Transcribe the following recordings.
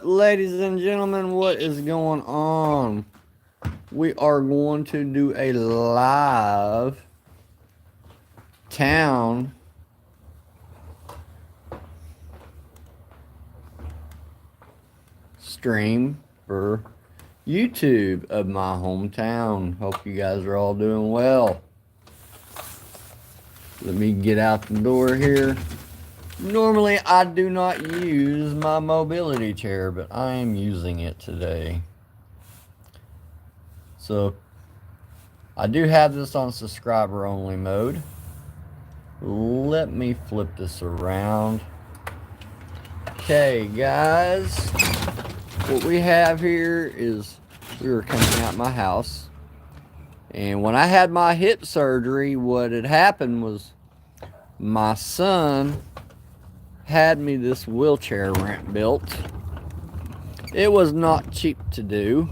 ladies and gentlemen, what is going on? We are going to do a live town stream for YouTube of my hometown. Hope you guys are all doing well. Let me get out the door here. Normally, I do not use my mobility chair, but I am using it today. So, I do have this on subscriber only mode. Let me flip this around. Okay, guys. What we have here is we were coming out my house. And when I had my hip surgery, what had happened was my son had me this wheelchair ramp built. It was not cheap to do.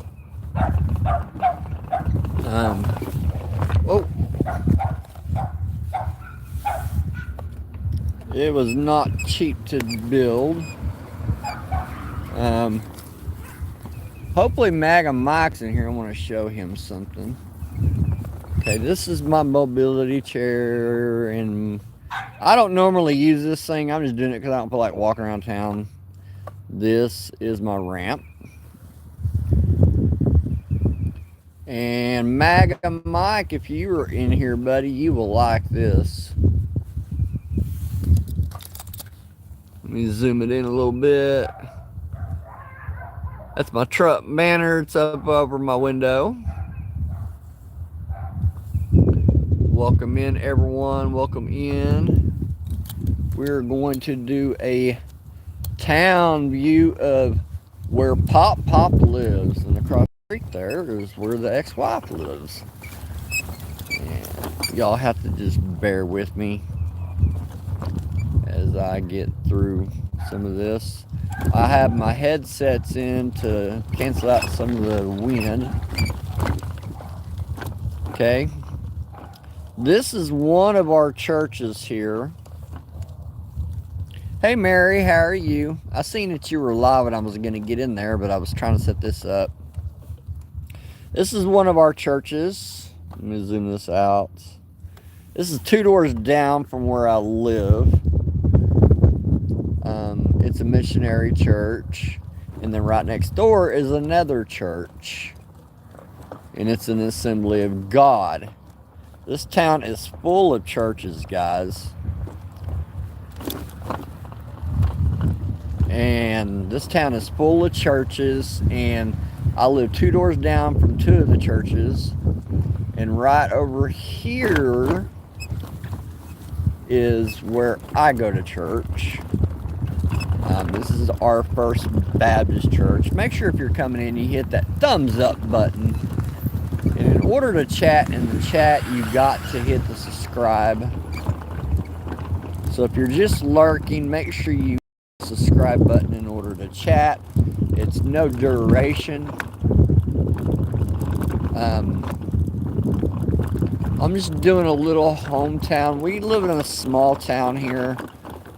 It was not cheap to build. Hopefully Maga Mike's in here. I want to show him something. Okay, this is my mobility chair, and I don't normally use this thing. I'm just doing it because I don't feel like walking around town. This is my ramp. And Maga Mike, if you were in here, buddy, you will like this. Let me zoom it in a little bit. That's my truck banner. It's up over my window. Welcome in, everyone. Welcome in. We're going to do a town view of where Pop lives. And across the street there is where the ex-wife lives. And y'all have to just bear with me as I get through some of this. I have my headsets in to cancel out some of the wind. Okay. This is one of our churches here. Hey Mary, how are you? I seen that you were live and I was going to get in there, but I was trying to set this up. This is one of our churches. Let me zoom this out. This is 2 doors down from where I live. It's a missionary church. And then right next door is another church. And it's an Assembly of God. This town is full of churches, guys. And this town is full of churches. And I live 2 doors down from 2 of the churches. And right over here is where I go to church. This is our First Baptist Church. Make sure if you're coming in, you hit that thumbs up button. And in order to chat in the chat, you got to hit the subscribe. So if you're just lurking, make sure you hit the subscribe button in order to chat. It's no duration. I'm just doing a little hometown. We live in a small town here.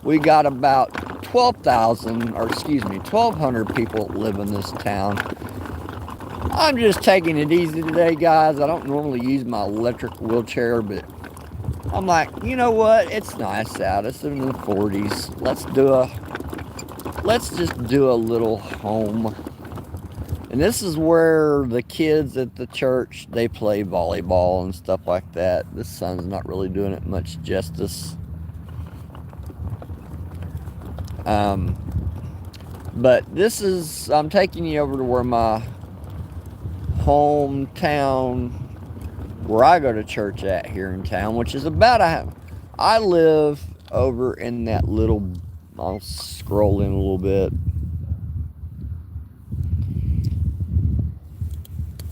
We got about 1,200 people that live in this town. I'm just taking it easy today, guys. I don't normally use my electric wheelchair, but I'm like, you know what? It's nice out. It's in the 40s. Let's just do a little home. And this is where the kids at the church, they play volleyball and stuff like that. This sun's not really doing it much justice. But this is, I'm taking you over to where my hometown, where I go to church at here in town, which is I live over in that little, I'll scroll in a little bit.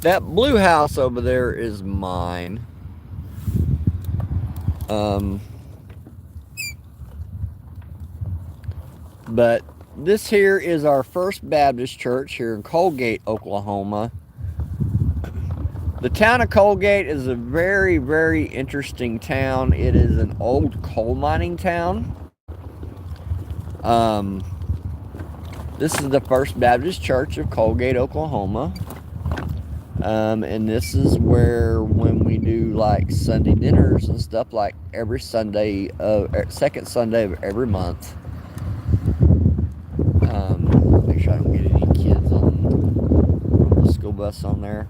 That blue house over there is mine. But this here is our First Baptist Church here in Colgate, Oklahoma. The town of Colgate is a very, very interesting town. It is an old coal mining town. This is the First Baptist Church of Colgate, Oklahoma. And this is where, when we do like Sunday dinners and stuff, like every Sunday, second Sunday of every month. Make sure I don't get any kids on the school bus on there.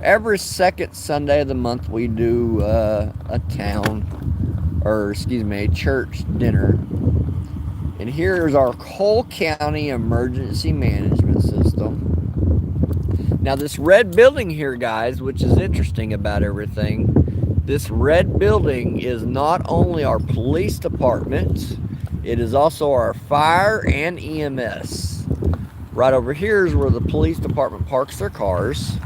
Every second Sunday of the month, we do a church dinner. And here's our Cole County Emergency Management System. Now, this red building here, guys, which is interesting about everything, this red building is not only our police department, it is also our fire and EMS. Right over here is where the police department parks their cars.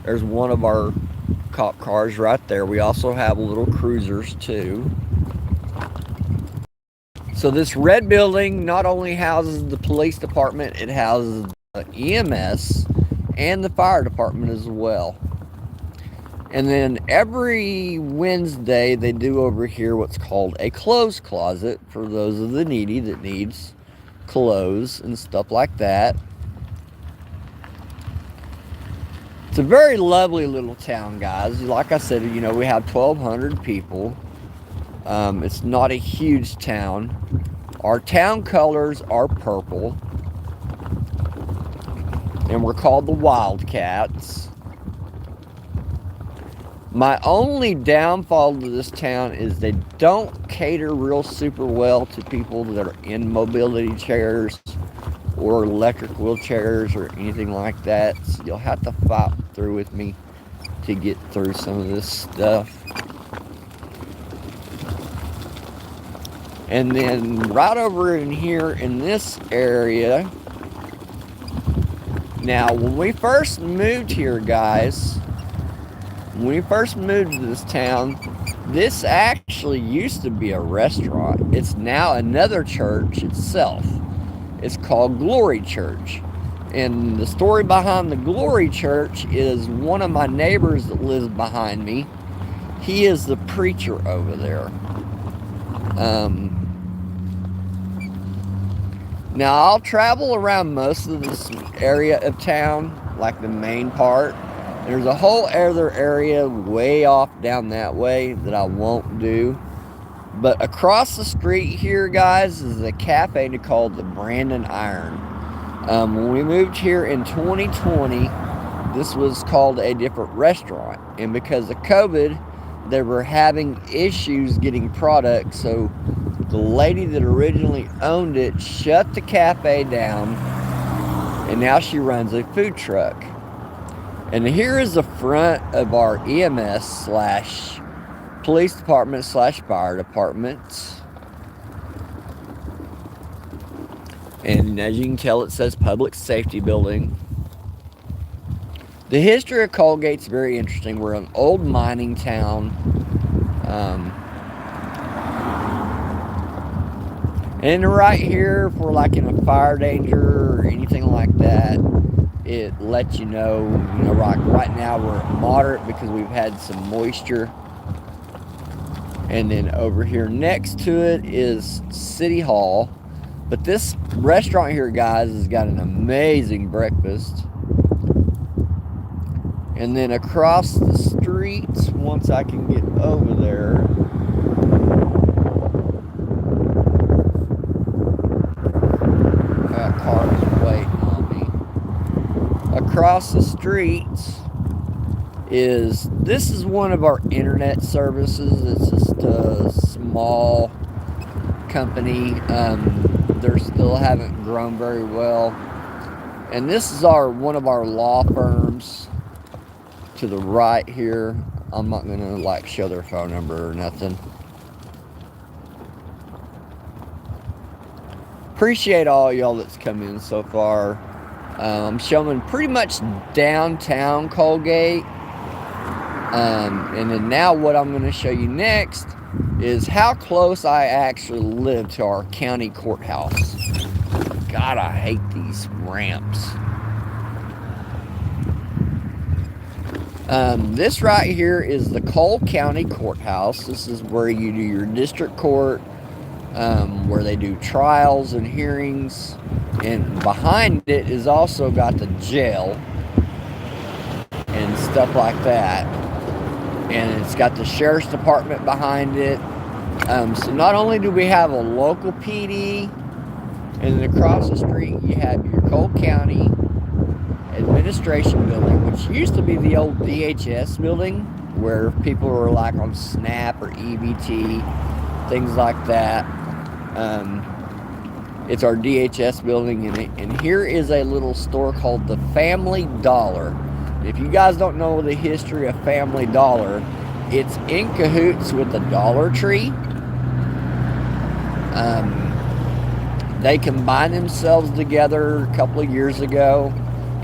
There's one of our cop cars right there. We also have little cruisers too. So this red building not only houses the police department, it houses the EMS and the fire department as well. And then every Wednesday they do over here what's called a clothes closet for those of the needy that needs clothes and stuff like that. It's a very lovely little town, guys. Like I said, you know, we have 1,200 people. It's not a huge town. Our town colors are purple. And we're called the Wildcats. My only downfall to this town is they don't cater real super well to people that are in mobility chairs or electric wheelchairs or anything like that. So you'll have to fight through with me to get through some of this stuff. And then right over in here in this area. Now, when we first moved here, guys, when we first moved to this town, this actually used to be a restaurant. It's now another church itself. It's called Glory Church. And the story behind the Glory Church is one of my neighbors that lives behind me. He is the preacher over there. Now, I'll travel around most of this area of town, like the main part. There's a whole other area way off down that way that I won't do. But across the street here, guys, is a cafe called the Brandon Iron. When we moved here in 2020, this was called a different restaurant. And because of COVID, they were having issues getting products, so the lady that originally owned it shut the cafe down, and now she runs a food truck. And here is the front of our EMS slash police department slash fire department. And as you can tell, it says public safety building. The history of Colgate's very interesting. We're an old mining town. And right here, if we're like in a fire danger or anything like that, it lets you know, right now we're at moderate because we've had some moisture. And then over here next to it is City Hall. But this restaurant here, guys, has got an amazing breakfast. And then across the street, once I can get over there, that car's waiting on me. Across the street this is one of our internet services. It's just a small company. They still haven't grown very well. And this is one of our law firms to the right here. I'm not gonna show their phone number or nothing. Appreciate all y'all that's come in so far. I'm showing pretty much downtown Colgate. And then now what I'm going to show you next is how close I actually live to our county courthouse. God, I hate these ramps. This right here is the Cole County Courthouse. This is where you do your district court, where they do trials and hearings. And behind it is also got the jail and stuff like that. And it's got the sheriff's department behind it. So not only do we have a local PD, and then across the street you have your Cole County Administration Building, which used to be the old DHS building, where people were like on SNAP or EBT, things like that. It's our DHS building, and here is a little store called the Family Dollar. If you guys don't know the history of Family Dollar, it's in cahoots with the Dollar Tree. They combined themselves together a couple of years ago,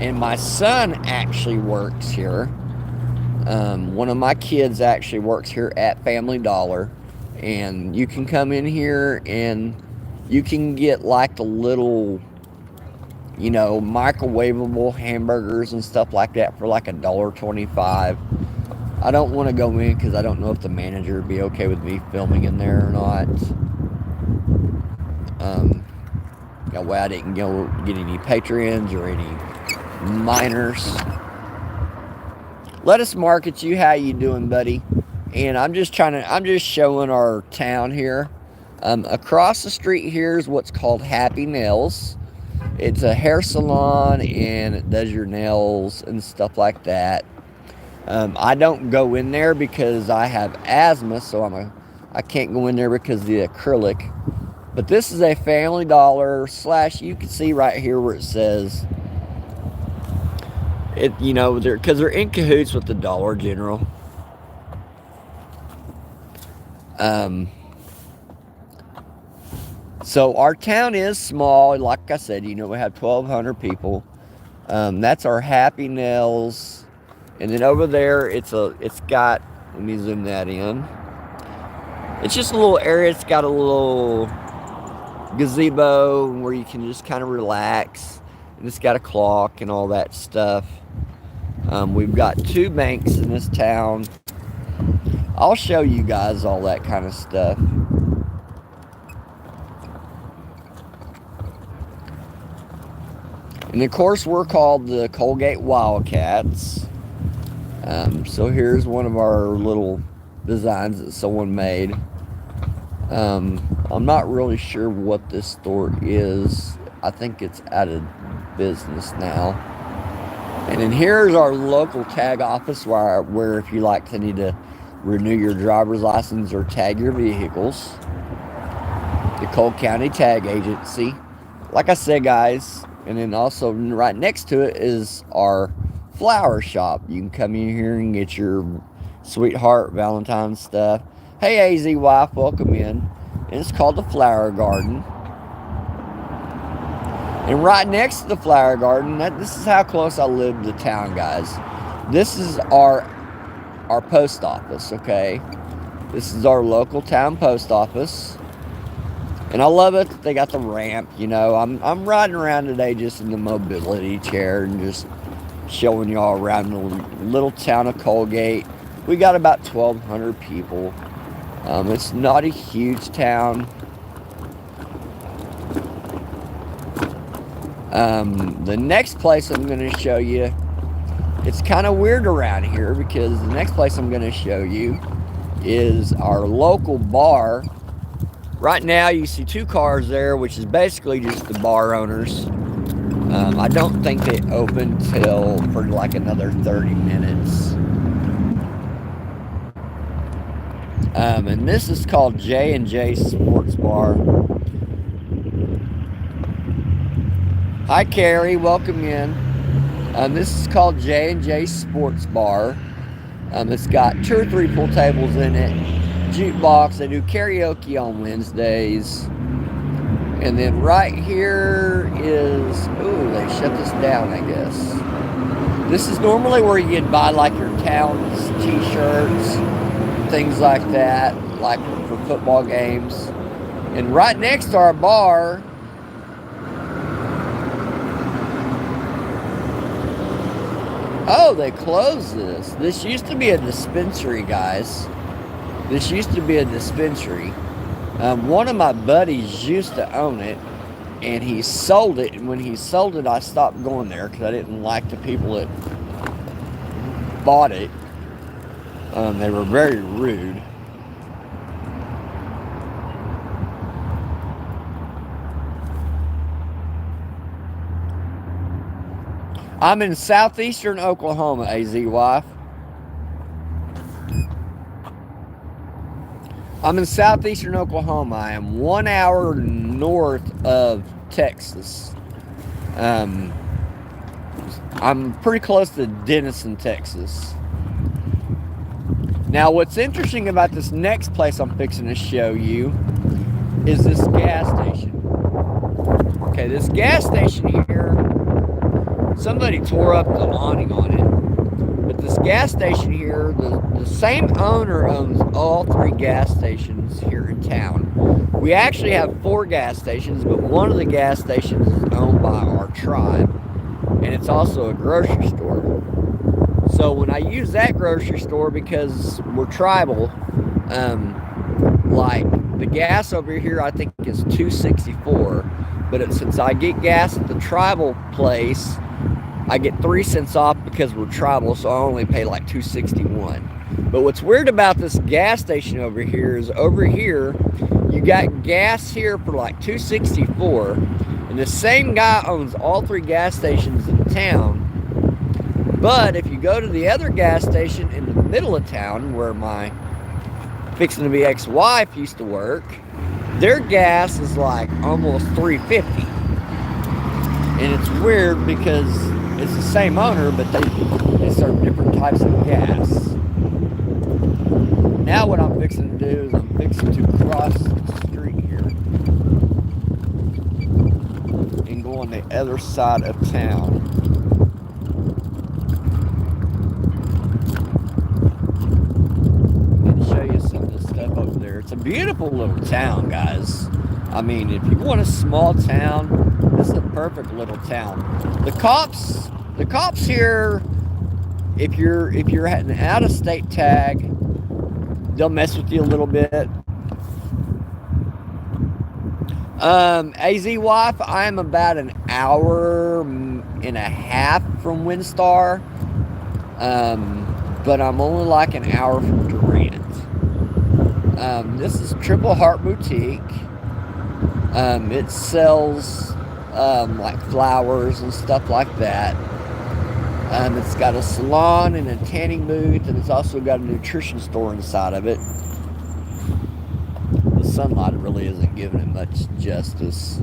and my son actually works here. One of my kids actually works here at Family Dollar, and you can come in here and you can get like the little, microwavable hamburgers and stuff like that for like $1.25. I don't want to go in because I don't know if the manager would be okay with me filming in there or not. That way I didn't go get any patrons or any minors. Let us market you. How you doing, buddy? And I'm just showing our town here. Across the street here is what's called Happy Nails. It's a hair salon, and it does your nails and stuff like that. I don't go in there because I have asthma, so I can't go in there because of the acrylic. But this is a Family Dollar / you can see right here where it says it, because they're in cahoots with the Dollar General. So our town is small. Like I said, we have 1,200 people. That's our Happy Nails. And then over there, it's got, let me zoom that in. It's just a little area. It's got a little gazebo where you can just kind of relax. And it's got a clock and all that stuff. We've got 2 banks in this town. I'll show you guys all that kind of stuff. And of course, we're called the Colgate Wildcats. So here's one of our little designs that someone made. I'm not really sure what this store is. I think it's out of business now. And then here's our local tag office where if you need to renew your driver's license or tag your vehicles. The Cole County Tag Agency. Like I said, guys, and then also right next to it is our flower shop. You can come in here and get your sweetheart Valentine's stuff. Hey, AZ wife, welcome in. And it's called the Flower Garden. And right next to the Flower Garden, this is how close I live to town, guys. This is our post office, okay? This is our local town post office. And I love it that they got the ramp, I'm riding around today just in the mobility chair and just showing y'all around the little town of Colgate. We got about 1,200 people. It's not a huge town. The next place I'm going to show you, it's kind of weird around here because the next place I'm going to show you is our local bar. Right now you see 2 cars there, which is basically just the bar owners. I don't think they open for like another 30 minutes. And this is called J&J Sports Bar. Hi, Carrie. Welcome in. This is called J&J Sports Bar. It's got 2 or 3 pool tables in it. Jukebox. They do karaoke on Wednesdays. And then right here is... Ooh, they shut this down, I guess. This is normally where you can buy like your town's t-shirts, things like that, like for football games. And right next to our bar... Oh, they closed this. This used to be a dispensary, guys. This used to be a dispensary. One of my buddies used to own it, and he sold it. And when he sold it, I stopped going there because I didn't like the people that bought it. They were very rude. I'm in southeastern Oklahoma, AZ wife. I'm in southeastern Oklahoma. I am 1 hour north of Texas. I'm pretty close to Denison, Texas. Now, what's interesting about this next place I'm fixing to show you is this gas station. Okay, this gas station here, somebody tore up the awning on it. But this gas station here, the same owner owns all 3 gas stations here in town. We actually have 4 gas stations, but one of the gas stations is owned by our tribe. And it's also a grocery store. So when I use that grocery store, because we're tribal, like the gas over here I think is $2.64. But since I get gas at the tribal place, I get 3 cents off because we're tribal, so I only pay like $2.61. But what's weird about this gas station over here is over here, you got gas here for like $2.64, and the same guy owns all 3 gas stations in town. But if you go to the other gas station in the middle of town, where my fixing to be ex-wife used to work, their gas is like almost $3.50. And it's weird because it's the same owner, but they serve different types of gas. Now what I'm fixing to do is I'm fixing to cross the street here and go on the other side of town. And show you some of the stuff over there. It's a beautiful little town, guys. I mean, if you want a small town, this is a perfect little town. The cops here, if you're at an out-of-state tag, they'll mess with you a little bit. AZ wife, I am about an hour and a half from Windstar, but I'm only like an hour from Durant. This is Triple Heart Boutique. It sells like flowers and stuff like that. It's got a salon and a tanning booth, and it's also got a nutrition store inside of it. The sunlight really isn't giving it much justice.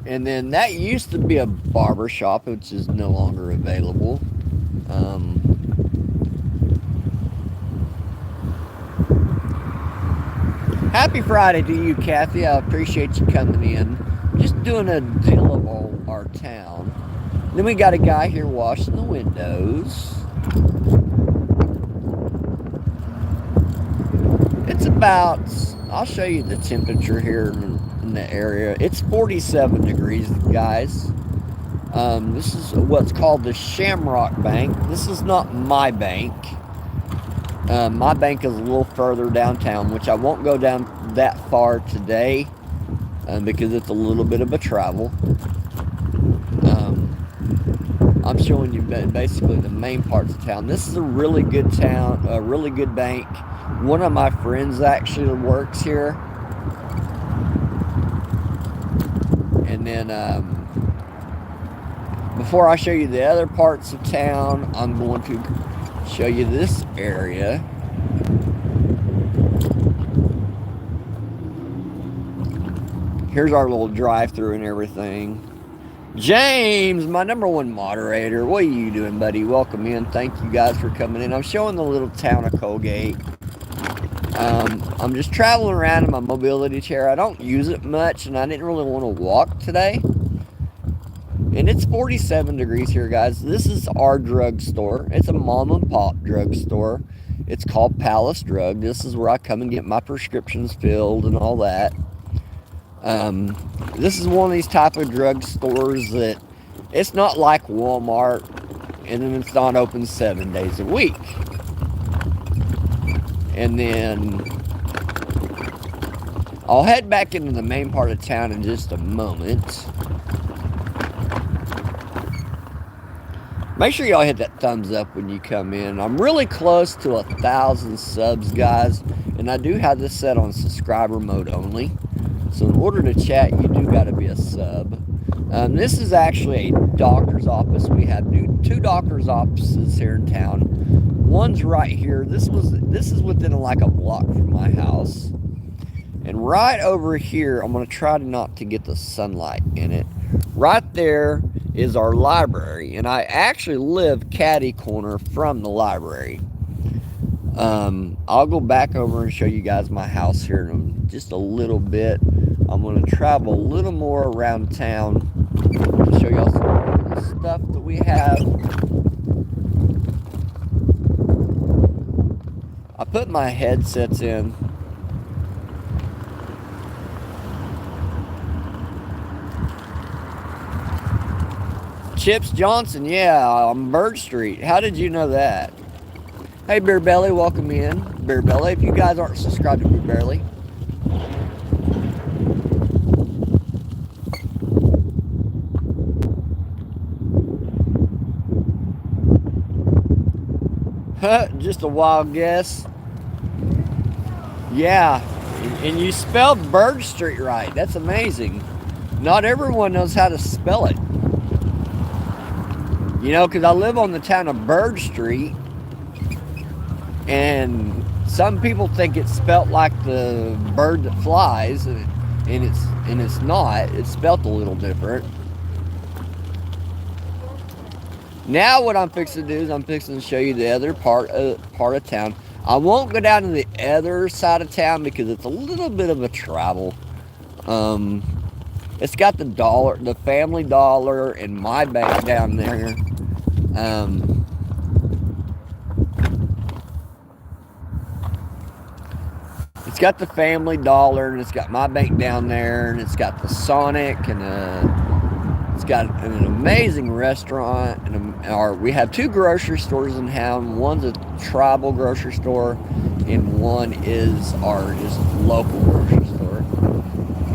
And then that used to be a barber shop, which is no longer available. Happy Friday to you, Kathy. I appreciate you coming in. Just doing a deal of our town. Then we got a guy here washing the windows. It's about, I'll show you the temperature here in the area. It's 47 degrees, guys. This is what's called the Shamrock Bank. This is not my bank. My bank is a little further downtown, which I won't go down that far today because it's a little bit of a travel. I'm showing you basically the main parts of town. This is a really good town, a really good bank. One of my friends actually works here. And then before I show you the other parts of town, I'm going to show you this area. Here's our little drive-through and everything. James, my #1 moderator, what are you doing, buddy? Welcome in. Thank you guys for coming in. I'm showing the little town of Colgate. I'm just traveling around in my mobility chair. I don't use it much, and I didn't really want to walk today. And it's 47 degrees here, guys. This is our drugstore. It's a mom and pop drugstore. It's called Palace Drug. This is where I come and get my prescriptions filled and all that. This is one of these type of drugstores that it's not like Walmart, and then it's not open 7 days a week. And then I'll head back into the main part of town in just a moment. Make sure y'all hit that thumbs up when you come in. I'm really close to 1,000 subs, guys. And I do have this set on subscriber mode only. So in order to chat, you do got to be a sub. This is actually a doctor's office. We have two doctor's offices here in town. One's right here. This is within like a block from my house. And right over here, I'm going to try not to get the sunlight in it. Right there is our library. And I actually live catty corner from the library. I'll go back over and show you guys my house here in just a little bit. I'm going to travel a little more around town to show y'all some of the stuff that we have. I put my headsets in. Chips Johnson, yeah, on Bird Street. How did you know that? Hey, Beer Belly, welcome in. Beer Belly, if you guys aren't subscribed to Beer Belly. Just a wild guess. Yeah, and you spelled Bird Street right. That's amazing. Not everyone knows how to spell it. You know, because I live on the town of Bird Street, and some people think it's spelt like the bird that flies, and it's not. It's spelt a little different. Now what I'm fixing to do is I'm fixing to show you the other part of town. I won't go down to the other side of town because it's a little bit of a travel. It's got the Family Dollar and my bank down there. It's got the Family Dollar and it's got my bank down there, and it's got the Sonic, and it's got an amazing restaurant, and we have two grocery stores in town. One's a tribal grocery store, and one is our just local grocery store.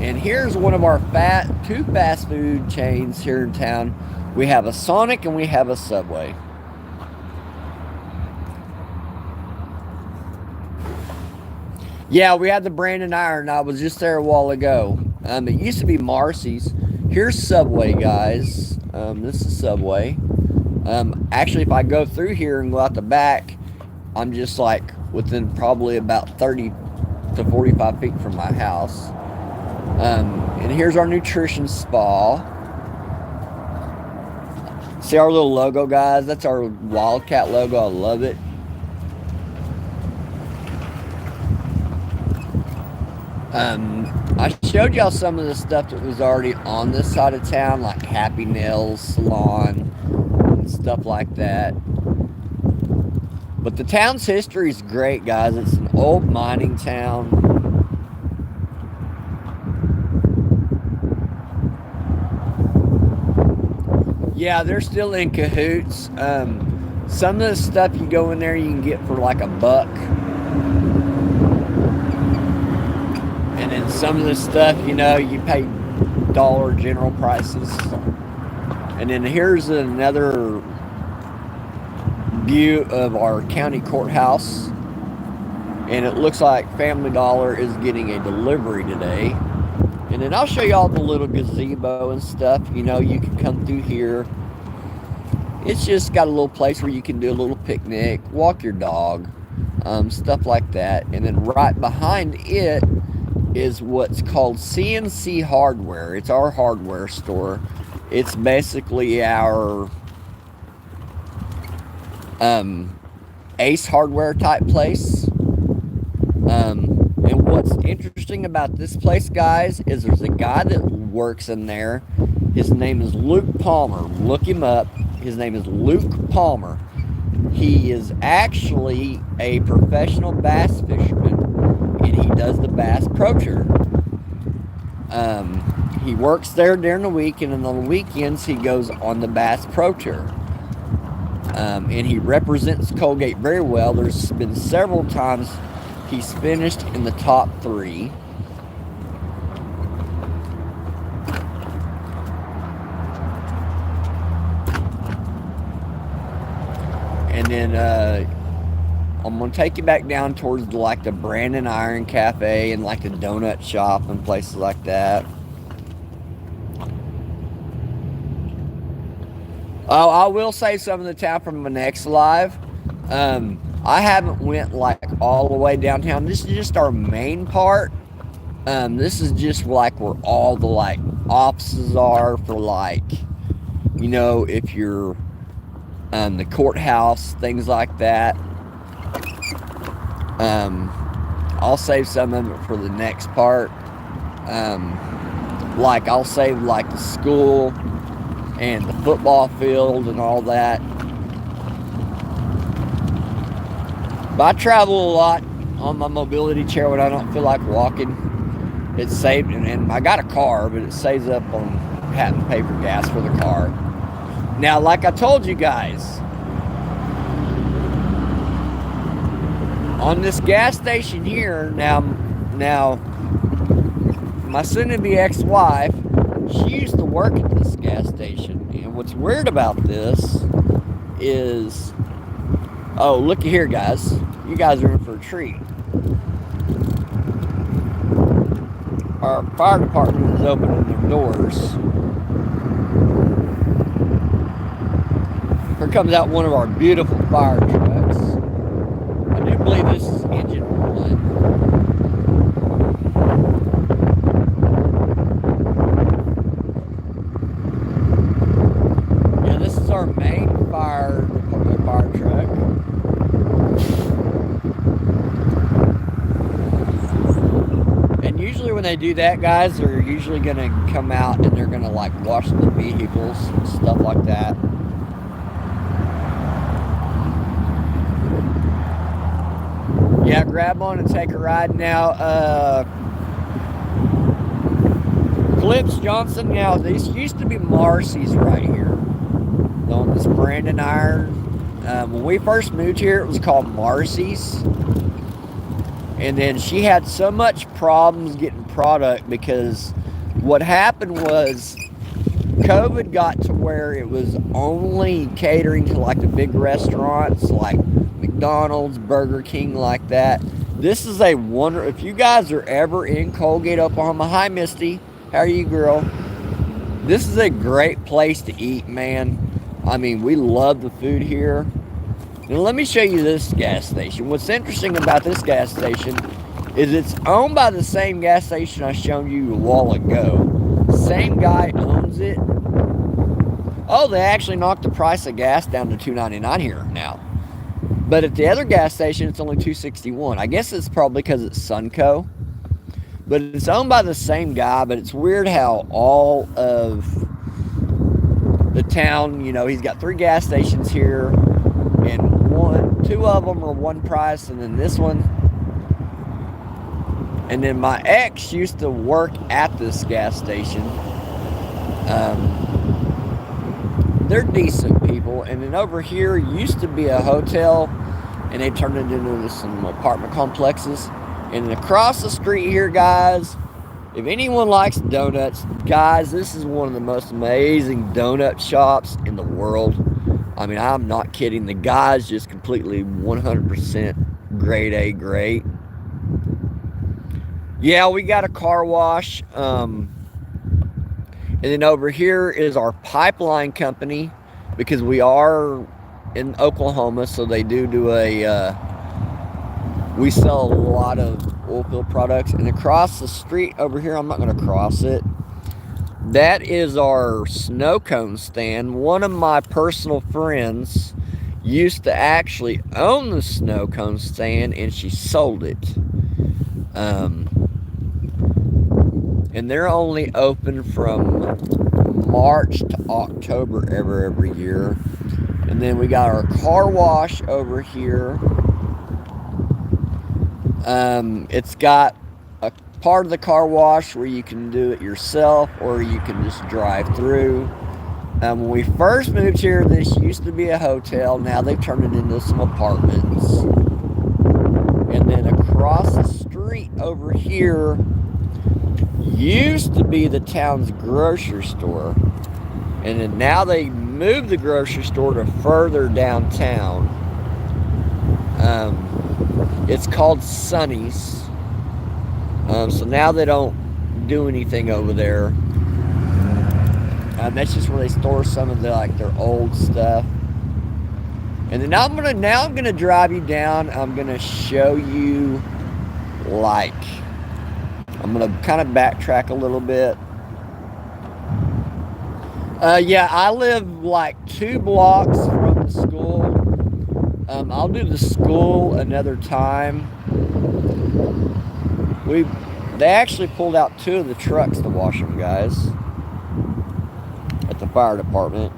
And here's one of our two fast food chains here in town. We have a Sonic and we have a Subway. Yeah, we have the Brandon Iron. I was just there a while ago. It used to be Marcy's. Here's Subway, guys. This is Subway. Actually, if I go through here and go out the back, I'm just like within probably about 30 to 45 feet from my house. And here's our nutrition spa. See our little logo, guys? That's our Wildcat logo. I love it. I showed y'all some of the stuff that was already on this side of town, like Happy Nails Salon and stuff like that. But the town's history is great, guys. It's an old mining town. Yeah, they're still in cahoots. Some of the stuff you go in there, you can get for like $1. And then some of the stuff, you know, you pay Dollar General prices. And then here's another view of our county courthouse. And it looks like Family Dollar is getting a delivery today. And then I'll show y'all the little gazebo and stuff. You know, you can come through here. It's just got a little place where you can do a little picnic, walk your dog, stuff like that. And then right behind it is what's called CNC Hardware. It's our hardware store. It's basically our Ace Hardware type place. And what's interesting about this place, guys, is there's a guy that works in there. His name is Luke Palmer. Look him up. His name is Luke Palmer. He is actually a professional bass fisherman, and he does the Bass Pro Tour. He works there during the week, and on the weekends he goes on the Bass Pro Tour. And he represents Colgate very well. There's been several times He's finished in the top 3. And then I'm going to take you back down towards like the Brandon Iron Cafe and like the donut shop and places like that. Oh, I will say some of the town from my next live. I haven't went like all the way downtown. This is just our main part. This is just like where all the like offices are for like, you know, if you're the courthouse, things like that. I'll save some of it for the next part. Like I'll save like the school and the football field and all that. But I travel a lot on my mobility chair when I don't feel like walking. It's saved, and I got a car, but it saves up on having to pay for gas for the car. Now, like I told you guys, on this gas station here, now my soon-to-be ex-wife, she used to work at this gas station. And what's weird about this is, oh, looky here, guys. You guys are in for a treat. Our fire department is opening their doors. Here comes out one of our beautiful fire trucks. I do believe this is engine 1. Yeah, this is our main fire truck. And usually when they do that, guys, they're usually going to come out and they're going to like wash the vehicles and stuff like that. Yeah, grab on and take a ride now. Clips Johnson, now these used to be Marcy's right here on this Brandon Iron. When we first moved here, it was called Marcy's. And then she had so much problems getting product because what happened was COVID got to where it was only catering to like the big restaurants like McDonald's, Burger King, like that. This is a wonder. If you guys are ever in Colgate, Oklahoma, hi Misty, how are you, girl? This is a great place to eat, man. I mean, we love the food here. Now let me show you this gas station. What's interesting about this gas station is it's owned by the same gas station I showed you a while ago. Same guy owns it. Oh, they actually knocked the price of gas down to $2.99 here now. But at the other gas station, it's only $2.61. I guess it's probably because it's Sunco. But it's owned by the same guy, but it's weird how all of the town, you know, he's got 3 gas stations here, and 2 of them are one price, and then this one. And then my ex used to work at this gas station. They're decent people. And then over here used to be a hotel, and they turned it into some apartment complexes. And then across the street here, guys, if anyone likes donuts, guys, this is one of the most amazing donut shops in the world. I mean, I'm not kidding. The guy's just completely 100% grade A great. Yeah, we got a car wash. And then over here is our pipeline company, because we are in Oklahoma, so they do a, we sell a lot of oil field products. And across the street over here, I'm not going to cross it, that is our snow cone stand. One of my personal friends used to actually own the snow cone stand, and she sold it. And they're only open from March to October every year. And then we got our car wash over here. It's got a part of the car wash where you can do it yourself, or you can just drive through. When we first moved here, this used to be a hotel. Now they've turned it into some apartments. And then across over here used to be the town's grocery store. And then now they moved the grocery store to further downtown. It's called Sonny's. So now they don't do anything over there. That's just where they store some of their old stuff. And then I'm gonna drive you down. I'm gonna show you I'm gonna kind of backtrack a little bit. Yeah, I live 2 blocks from the school. I'll do the school another time. They actually pulled out 2 of the trucks to wash them, guys, at the fire department.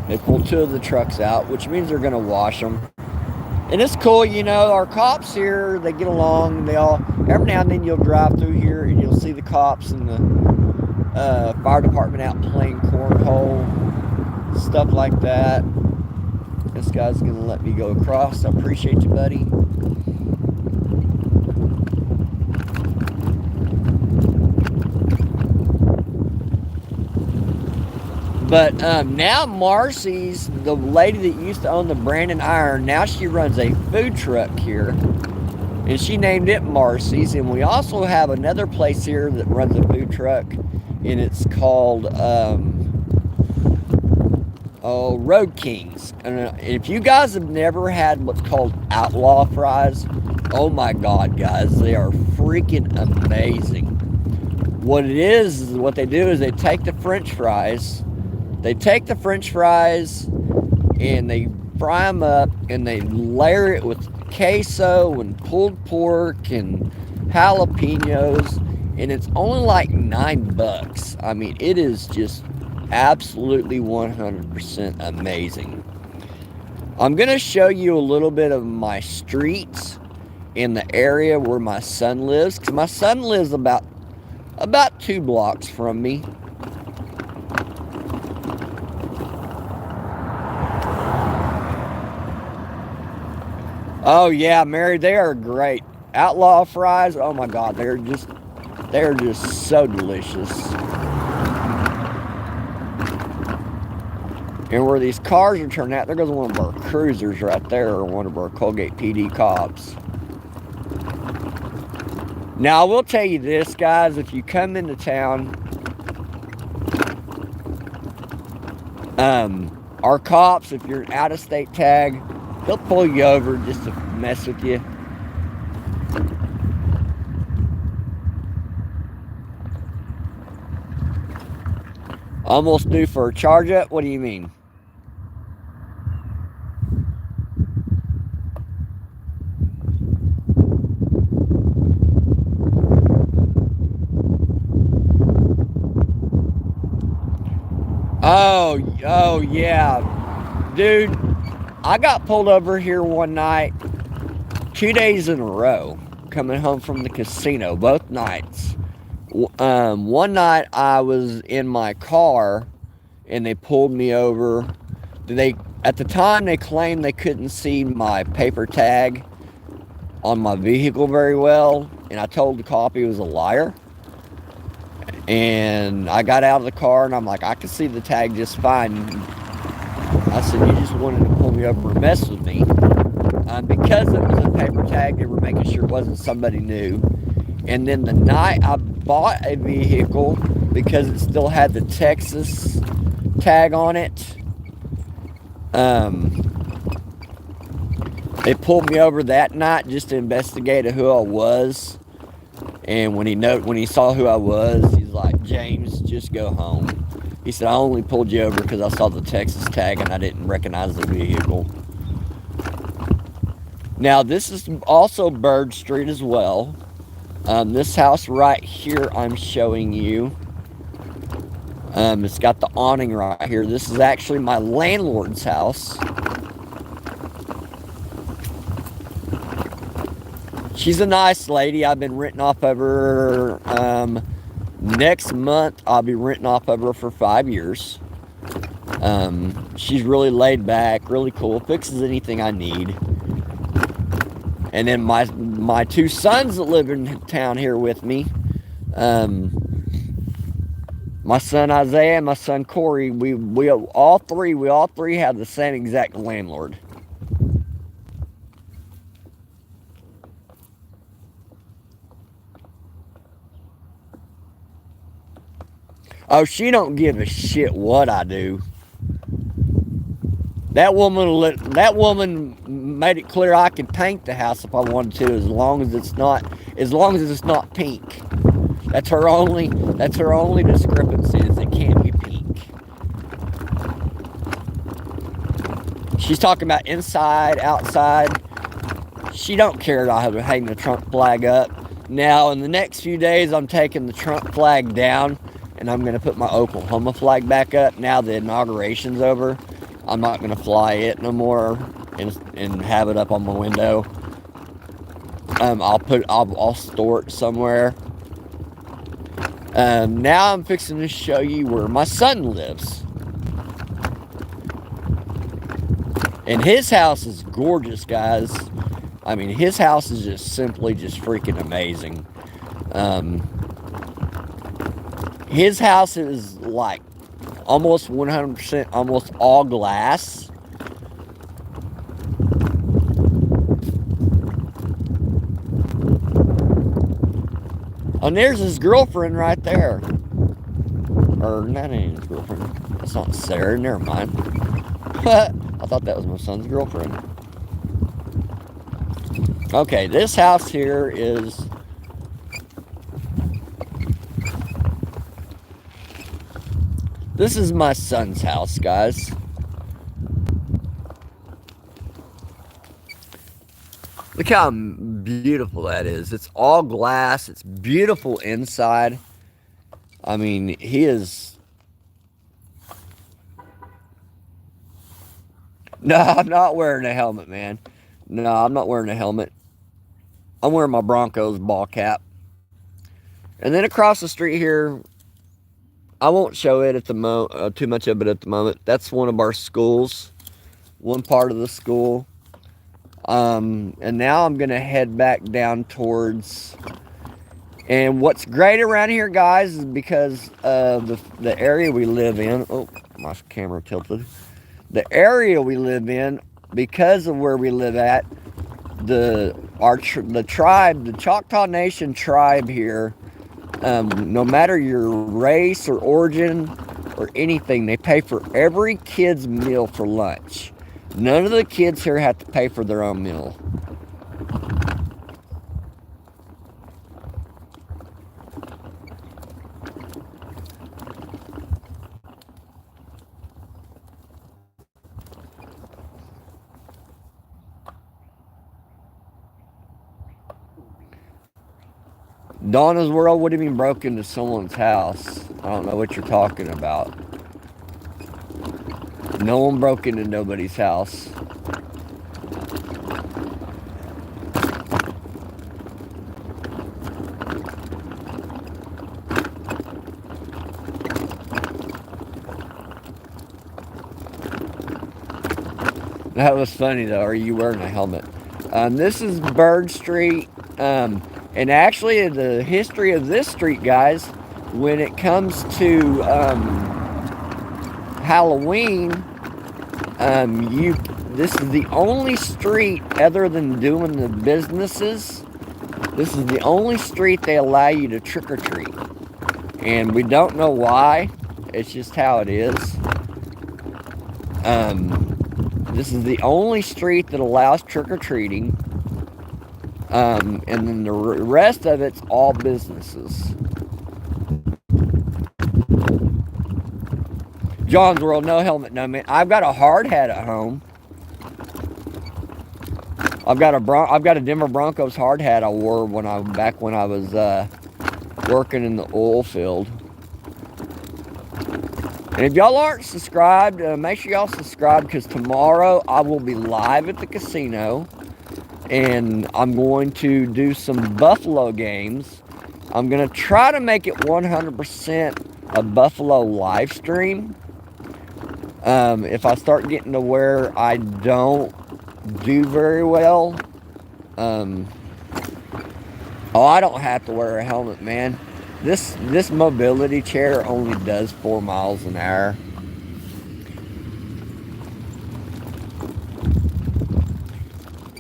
They pulled 2 of the trucks out, which means they're gonna wash them. And it's cool, our cops here, they get along. Every now and then you'll drive through here and you'll see the cops and the fire department out playing cornhole, stuff like that. This guy's gonna let me go across. I appreciate you, buddy. But now Marcy's, the lady that used to own the Brandon Iron, now she runs a food truck here. And she named it Marcy's. And we also have another place here that runs a food truck. And it's called Road Kings. And if you guys have never had what's called outlaw fries, oh my God, guys, they are freaking amazing. What they do is they take the French fries. They take the French fries and they fry them up and they layer it with queso and pulled pork and jalapenos, and it's only $9. I mean, it is just absolutely 100% amazing. I'm gonna show you a little bit of my streets in the area where my son lives, because my son lives about 2 blocks from me. Oh yeah, Mary, they are great. Outlaw fries, oh my God, they're just so delicious. And where these cars are turning out, there goes one of our cruisers right there, or one of our Colgate PD cops. Now, I will tell you this, guys, if you come into town, our cops, if you're an out-of-state tag, they'll pull you over just to mess with you. Almost due for a charge up? What do you mean? Oh yeah. Dude, I got pulled over here one night, 2 days in a row, coming home from the casino, both nights. One night I was in my car and they pulled me over. At the time they claimed they couldn't see my paper tag on my vehicle very well, and I told the cop he was a liar. And I got out of the car and I'm like, I can see the tag just fine. I said, you just wanted to pull me over and mess with me. Because it was a paper tag, they were making sure it wasn't somebody new. And then the night I bought a vehicle, because it still had the Texas tag on it, they pulled me over that night just to investigate who I was. And when he saw who I was, he's like, James, just go home. He said, I only pulled you over because I saw the Texas tag and I didn't recognize the vehicle. Now, this is also Bird Street as well. This house right here I'm showing you, it's got the awning right here. This is actually my landlord's house. She's a nice lady. I've been renting off of her. Next month, I'll be renting off of her for 5 years. She's really laid back, really cool, fixes anything I need. And then my two sons that live in town here with me, my son Isaiah and my son Corey, we all three have the same exact landlord. Oh, she don't give a shit what I do. That woman made it clear I can paint the house if I wanted to, as long as it's not pink. That's her only discrepancy, is it can't be pink. She's talking about inside, outside. She don't care that I have hang the Trump flag up. Now, in the next few days, I'm taking the Trump flag down, and I'm going to put my Oklahoma flag back up. Now the inauguration's over, I'm not going to fly it no more and have it up on my window. I'll store it somewhere. Now I'm fixing to show you where my son lives. And his house is gorgeous, guys. I mean, his house is just simply just freaking amazing. His house is like almost 100%, almost all glass. Oh, and there's his girlfriend right there. Or, that ain't his girlfriend. That's not Sarah, never mind. I thought that was my son's girlfriend. Okay, this house here is... This is my son's house, guys. Look how beautiful that is. It's all glass. It's beautiful inside. I mean, he is... No, I'm not wearing a helmet, man. No, I'm not wearing a helmet. I'm wearing my Broncos ball cap. And then across the street here, I won't show it at the too much of it at the moment. That's one of our schools. One part of the school. And now I'm going to head back down towards... And what's great around here, guys, is because of the area we live in. Oh, my camera tilted. The area we live in, because of where we live at, the tribe, the Choctaw Nation tribe here, no matter your race or origin or anything, they pay for every kid's meal for lunch. None of the kids here have to pay for their own meal. Donna's World, what do you mean broke into someone's house? I don't know what you're talking about. No one broke into nobody's house. That was funny though. Are you wearing a helmet? This is Bird Street. And actually, the history of this street, guys, when it comes to Halloween, this is the only street, other than doing the businesses, this is the only street they allow you to trick or treat. And we don't know why. It's just how it is. This is the only street that allows trick or treating. And then the rest of it's all businesses. John's World, no helmet, no man. I've got a hard hat at home. I've got a Denver Broncos hard hat I wore back when I was working in the oil field. And if y'all aren't subscribed, make sure y'all subscribe, because tomorrow I will be live at the casino. And I'm going to do some Buffalo games. I'm going to try to make it 100% a Buffalo live stream. If I start getting to where I don't do very well, Oh, I don't have to wear a helmet, man. This mobility chair only does 4 miles an hour.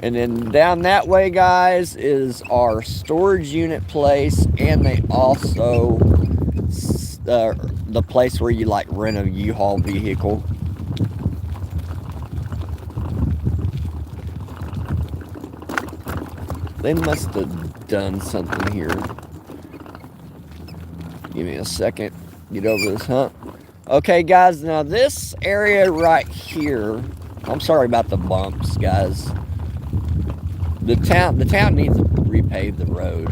And then down that way, guys, is our storage unit place, and they also the place where you like rent a U-Haul vehicle. They must have done something here. Give me a second. Get over this hump. Okay, guys, now this area right here, I'm sorry about the bumps, guys. The town needs to repave the road.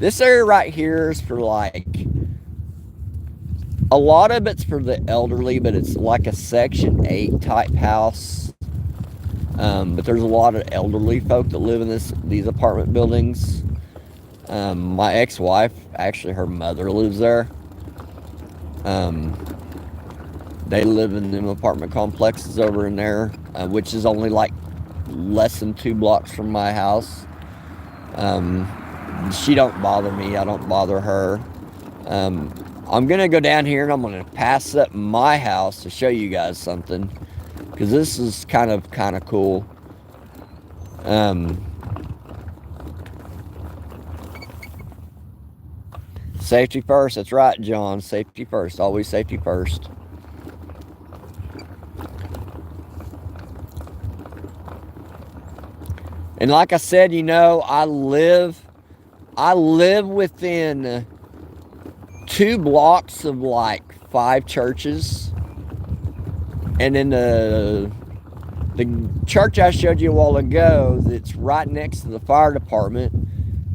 This area right here is for like, a lot of it's for the elderly, but it's like a Section 8 type house. But there's a lot of elderly folk that live in these apartment buildings. My ex-wife, actually her mother lives there. They live in them apartment complexes over in there, which is only like less than 2 blocks from my house. She don't bother me, I don't bother her. I'm gonna go down here and I'm gonna pass up my house to show you guys something, because this is kind of cool. Safety first, that's right, John. Safety first, always safety first. And like I said, you know, I live within 2 blocks of like 5 churches. And then the church I showed you a while ago, that's right next to the fire department,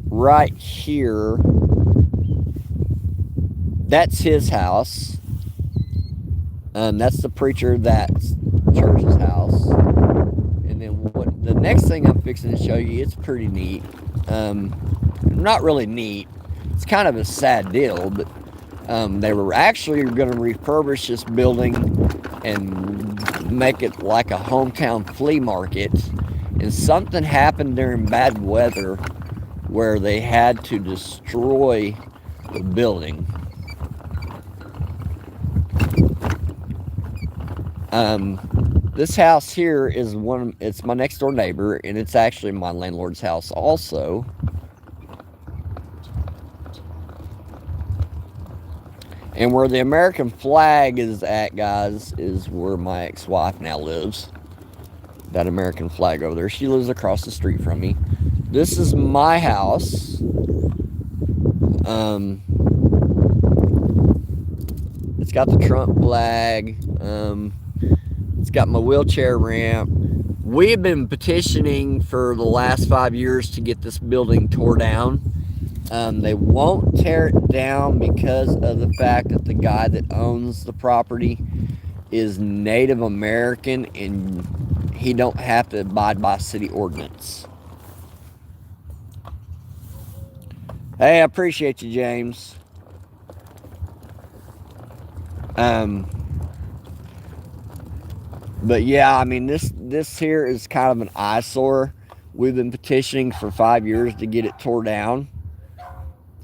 right here, that's his house. That's the preacher, that's church's house. And then the next thing I'm fixing to show you, it's pretty neat. Not really neat. It's kind of a sad deal, but they were actually going to refurbish this building and make it like a hometown flea market. And something happened during bad weather where they had to destroy the building. This house here is it's my next door neighbor, and it's actually my landlord's house also. And where the American flag is at, guys, is where my ex-wife now lives. That American flag over there. She lives across the street from me. This is my house. It's got the Trump flag. It's got my wheelchair ramp. We've been petitioning for the last 5 years to get this building tore down. They won't tear it down because of the fact that the guy that owns the property is Native American, and he don't have to abide by city ordinance. Hey, I appreciate you, James. But yeah, I mean, this here is kind of an eyesore. We've been petitioning for 5 years to get it tore down.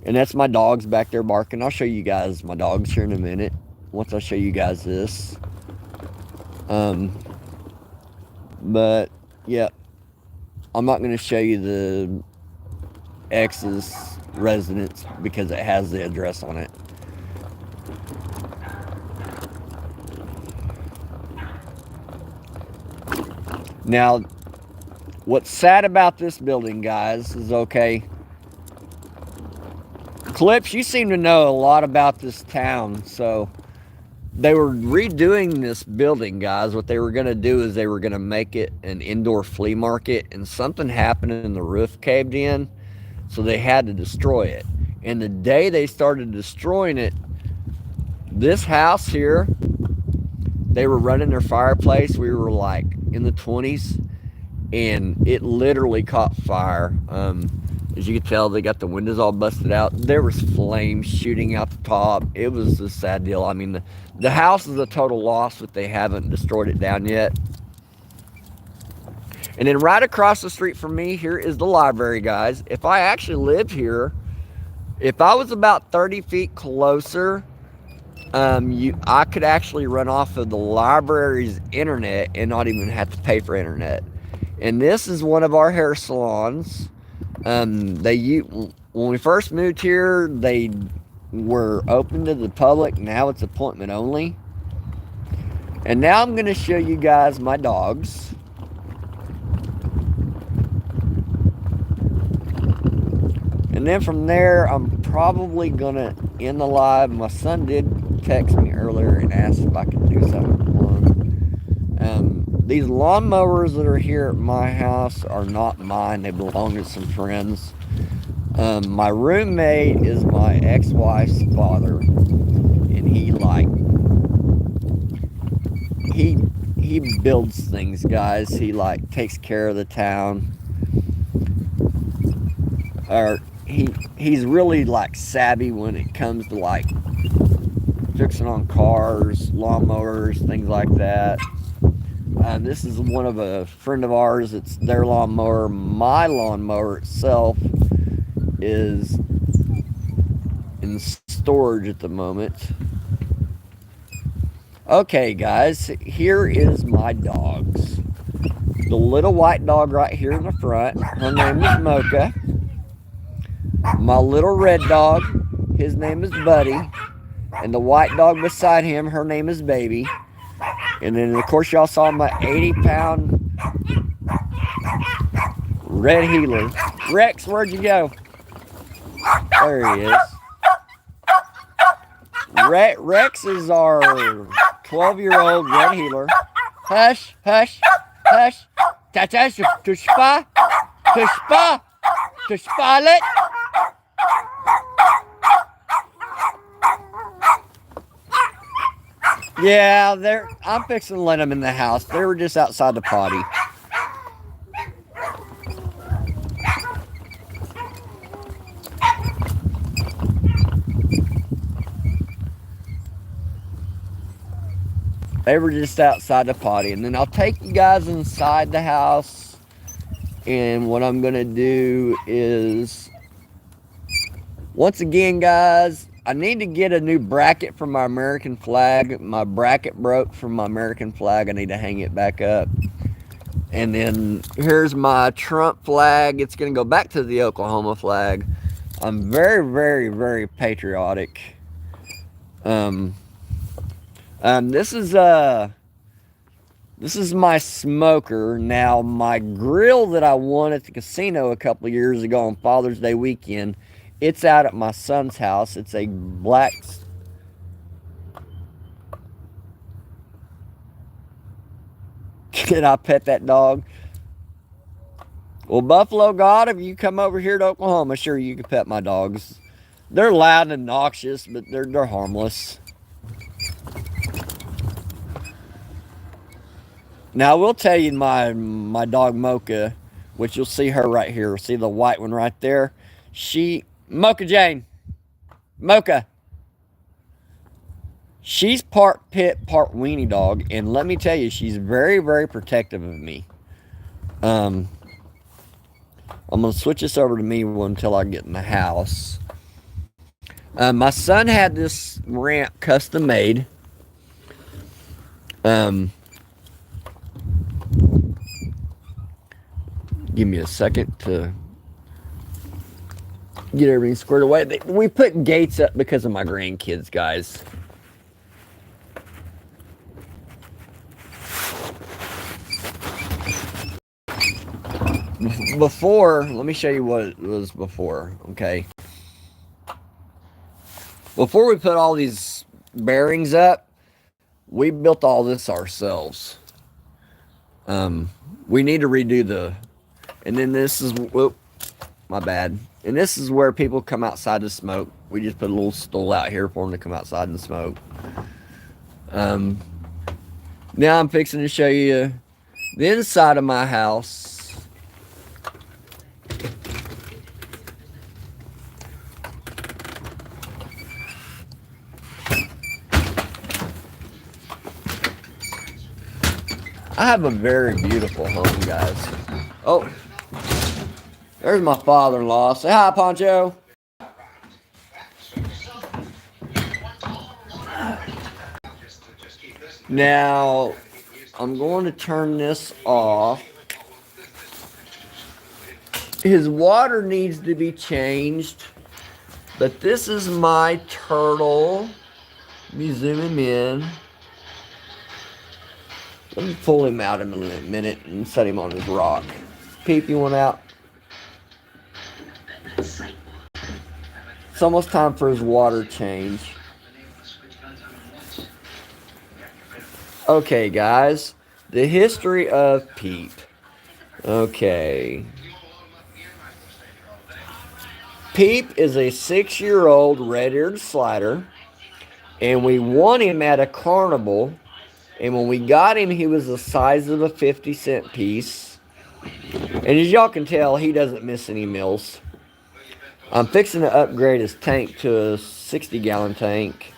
And that's my dogs back there barking. I'll show you guys my dogs here in a minute, once I show you guys this. But yeah, I'm not going to show you the ex's residence because it has the address on it. Now, what's sad about this building, guys, is, okay, Clips, you seem to know a lot about this town. So they were redoing this building, guys. What they were going to do is they were going to make it an indoor flea market, and something happened and the roof caved in, so they had to destroy it. And the day they started destroying it, this house here, they were running their fireplace. We were like in the 20s, and it literally caught fire. As you can tell, they got the windows all busted out. There was flames shooting out the top. It was a sad deal. I mean, the house is a total loss, but they haven't destroyed it down yet. And then right across the street from me here is the library, guys. If I actually lived here, if I was about 30 feet closer, I could actually run off of the library's internet and not even have to pay for internet. And this is one of our hair salons. When we first moved here, they were open to the public. Now it's appointment only. And now I'm going to show you guys my dogs. And then from there, I'm probably going to end the live. My son did text me earlier and asked if I could do something for him. These lawnmowers that are here at my house are not mine. They belong to some friends. My roommate is my ex-wife's father. And he builds things, guys. He takes care of the town. He's really savby when it comes to fixing on cars, lawnmowers, things like that. This is one of a friend of ours. It's their lawnmower. My lawnmower itself is in storage at the moment. Okay, guys, here is my dogs. The little white dog right here in the front, her name is Mocha. My little red dog, his name is Buddy. And the white dog beside him, her name is Baby. And then, of course, y'all saw my 80-pound red heeler. Rex, where'd you go? There he is. Rex is our 12-year-old red heeler. Hush, hush, hush. Tatash, tushpa, tushpa, tushpalet. Yeah, I'm fixing to let them in the house. They were just outside the potty. They were just outside the potty. And then I'll take you guys inside the house. And what I'm going to do is, once again, guys, I need to get a new bracket for my American flag. My bracket broke from my American flag. I need to hang it back up. And then here's my Trump flag. It's going to go back to the Oklahoma flag. I'm very, very, very patriotic. This is my smoker. Now, my grill that I won at the casino a couple of years ago on Father's Day weekend, it's out at my son's house. It's a black... Can I pet that dog? Well, Buffalo God, if you come over here to Oklahoma, sure, you can pet my dogs. They're loud and noxious, but they're harmless. Now, I will tell you my dog Mocha, which you'll see her right here. See the white one right there? Mocha Jane. Mocha. She's part pit, part weenie dog. And let me tell you, she's very, very protective of me. I'm going to switch this over to me until I get in the house. My son had this ramp custom made. Give me a second to get everything squared away. We put gates up because of my grandkids, guys. Before, let me show you what it was before, okay? Before we put all these bearings up, we built all this ourselves. We need to redo and then this is, whoop, my bad. And this is where people come outside to smoke. We just put a little stool out here for them to come outside and smoke. Now I'm fixing to show you the inside of my house. I have a very beautiful home, guys. Oh, there's my father-in-law. Say hi, Poncho. Now, I'm going to turn this off. His water needs to be changed. But this is my turtle. Let me zoom him in. Let me pull him out in a minute and set him on his rock. Peep, you want out? It's almost time for his water change. Okay, guys. The history of Peep. Okay. Peep is a 6-year-old red-eared slider. And we won him at a carnival. And when we got him, he was the size of a 50-cent piece. And as y'all can tell, he doesn't miss any meals. I'm fixing to upgrade his tank to a 60-gallon tank.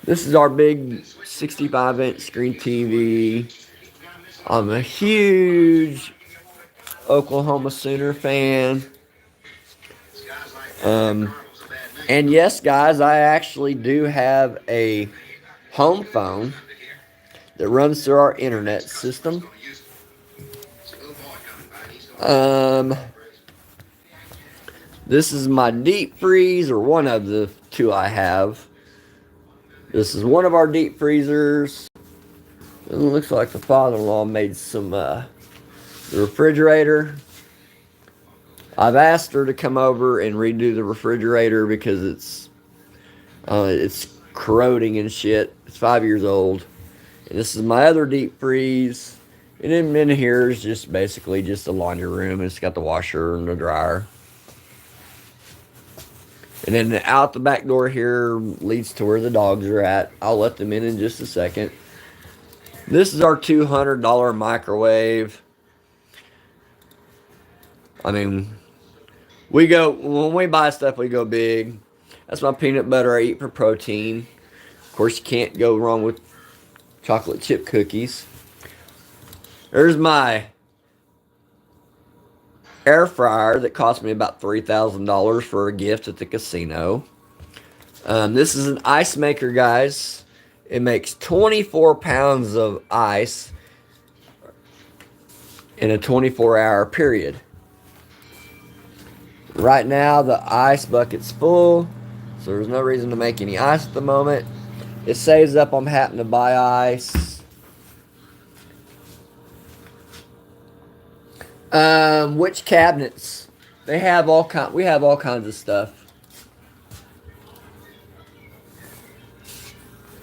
This is our big 65-inch screen TV. I'm a huge Oklahoma Sooner fan. And yes, guys, I actually do have a home phone that runs through our internet system. This is my deep freeze, or one of the two I have. This is one of our deep freezers. It looks like the father-in-law made some the refrigerator. I've asked her to come over and redo the refrigerator because it's corroding and shit. It's 5 years old. And this is my other deep freeze. And in here is just basically just a laundry room. It's got the washer and the dryer. And then out the back door here leads to where the dogs are at. I'll let them in just a second. This is our $200 microwave. I mean, when we buy stuff, we go big. That's my peanut butter I eat for protein. Of course, you can't go wrong with chocolate chip cookies. There's my air fryer that cost me about $3,000 for a gift at the casino. This is an ice maker, guys. It makes 24 pounds of ice in a 24-hour period. Right now, the ice bucket's full, so there's no reason to make any ice at the moment. It saves up on having to buy ice. Which cabinets? We have all kinds of stuff.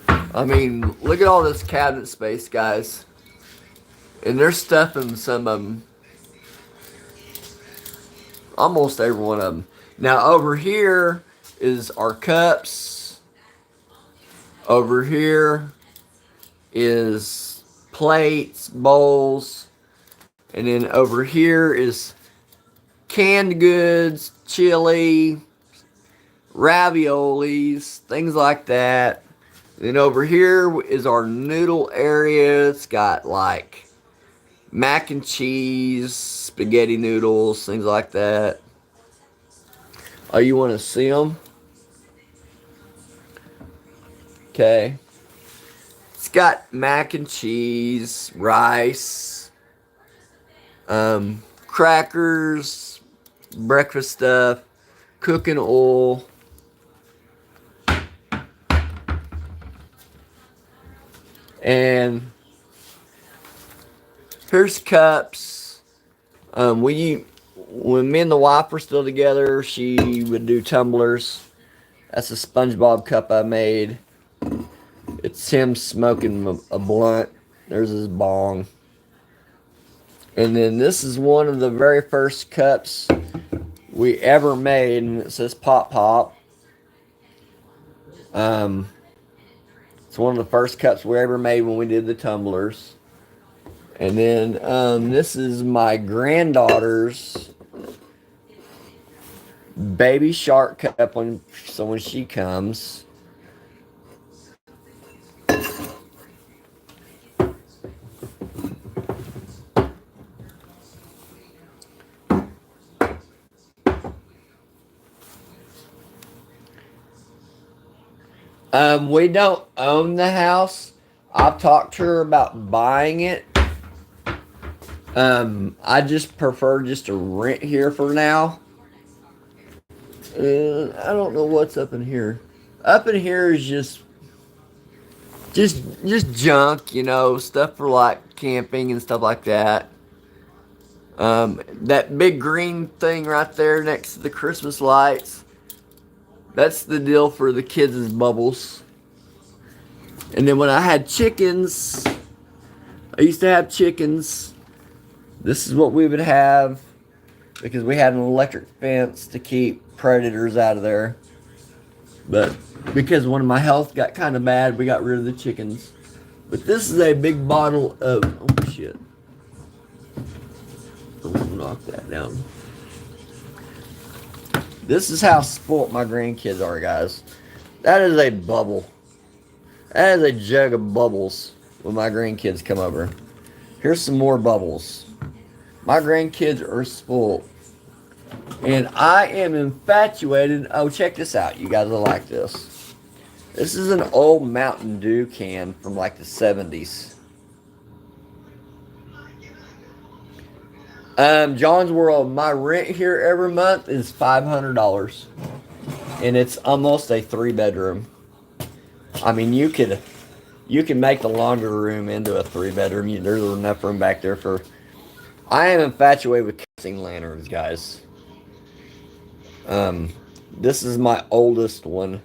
I mean, look at all this cabinet space, guys. And there's stuff in some of them. Almost every one of them. Now, over here is our cups. Over here is plates, bowls. And then over here is canned goods, chili, raviolis, things like that. Then over here is our noodle area. It's got like mac and cheese, spaghetti noodles, things like that. Oh, you want to see them? Okay. It's got mac and cheese, rice, crackers, breakfast stuff, cooking oil. And here's cups. When me and the wife were still together, she would do tumblers. That's a SpongeBob cup I made. It's him smoking a blunt. There's his bong. And then this is one of the very first cups we ever made, and it says Pop Pop. It's one of the first cups we ever made when we did the tumblers. And then this is my granddaughter's baby shark cup when she comes. We don't own the house. I've talked to her about buying it. I just prefer just to rent here for now. I don't know what's up in here. Up in here is just junk, stuff for like camping and stuff like that. That big green thing right there next to the Christmas lights, that's the deal for the kids' bubbles. And then when I had chickens, I used to have chickens. This is what we would have because we had an electric fence to keep predators out of there. But because when my health got kind of bad, we got rid of the chickens. But this is a big bottle of, oh shit. Don't knock that down. This is how spoilt my grandkids are, guys. That is a bubble. That is a jug of bubbles when my grandkids come over. Here's some more bubbles. My grandkids are spoiled. And I am infatuated. Oh, check this out. You guys will like this. This is an old Mountain Dew can from like the 70s. John's World, my rent here every month is $500. And it's almost a 3-bedroom. I mean, you can make the laundry room into a 3-bedroom. There's enough room back there for... I am infatuated with kerosene lanterns, guys. This is my oldest one.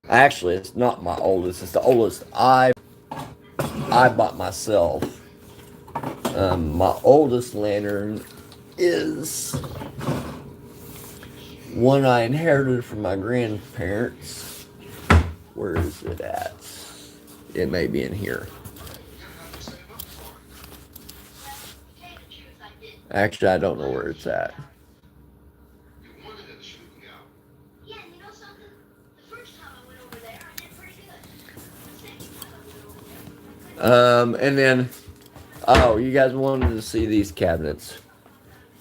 Actually, it's not my oldest. It's the oldest I bought myself. My oldest lantern is one I inherited from my grandparents. Where is it at? It may be in here. Actually, I don't know where it's at. And then, oh, you guys wanted to see these cabinets.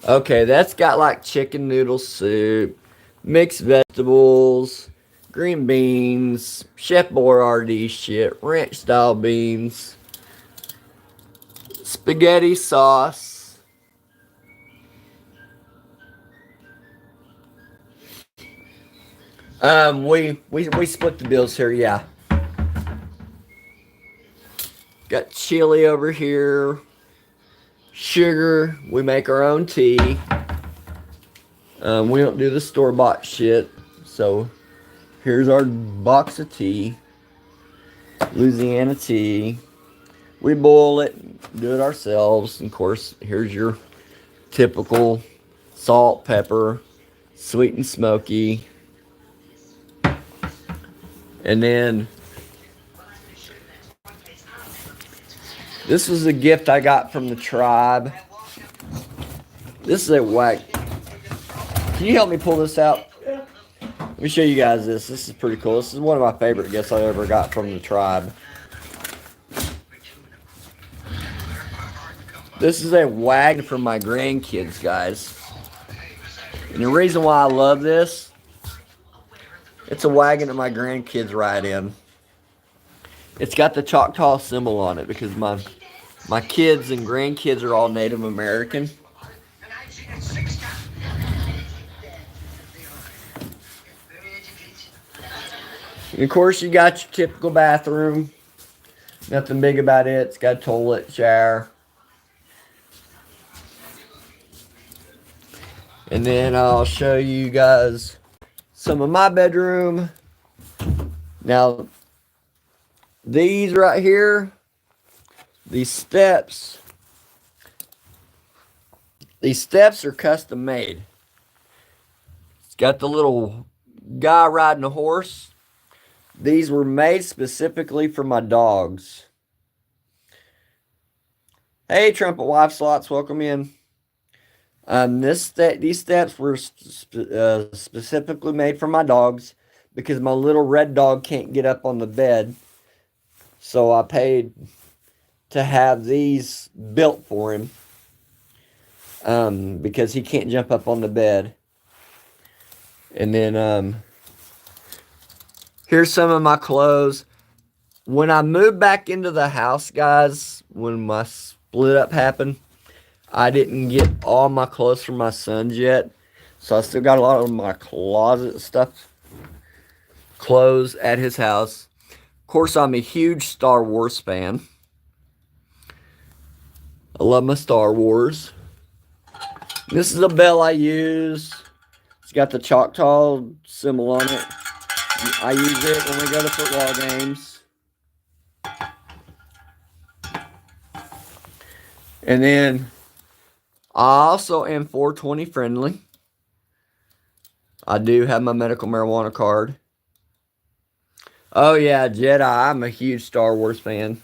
Okay, that's got like chicken noodle soup, mixed vegetables, green beans, Chef Boyardee shit, ranch style beans, spaghetti sauce. We split the bills here, yeah. Got chili over here, sugar. We make our own tea. We don't do the store-bought shit. So here's our box of tea, Louisiana tea. We boil it, do it ourselves. And of course, here's your typical salt, pepper, sweet and smoky. And then this was a gift I got from the tribe. This is a whack. Can you help me pull this out? Let me show you guys this. This is pretty cool. This is one of my favorite gifts I ever got from the tribe. This is a wagon for my grandkids, guys. And the reason why I love this, it's a wagon that my grandkids ride in. It's got the Choctaw symbol on it because my kids and grandkids are all Native American. And of course, you got your typical bathroom. Nothing big about it. It's got a toilet, shower. And then I'll show you guys some of my bedroom. Now, these right here, these steps are custom made. It's got the little guy riding a horse. These were made specifically for my dogs. Hey, Trumpet Wife Slots, welcome in. These steps were specifically made for my dogs because my little red dog can't get up on the bed. So I paid to have these built for him because he can't jump up on the bed. And then Here's some of my clothes. When I moved back into the house, guys, when my split up happened, I didn't get all my clothes from my sons yet. So I still got a lot of my closet stuff, clothes at his house. Of course, I'm a huge Star Wars fan. I love my Star Wars. This is the bell I use. It's got the Choctaw symbol on it. I use it when we go to football games. And then I also am 420 friendly. I do have my medical marijuana card. Oh yeah, Jedi. I'm a huge Star Wars fan.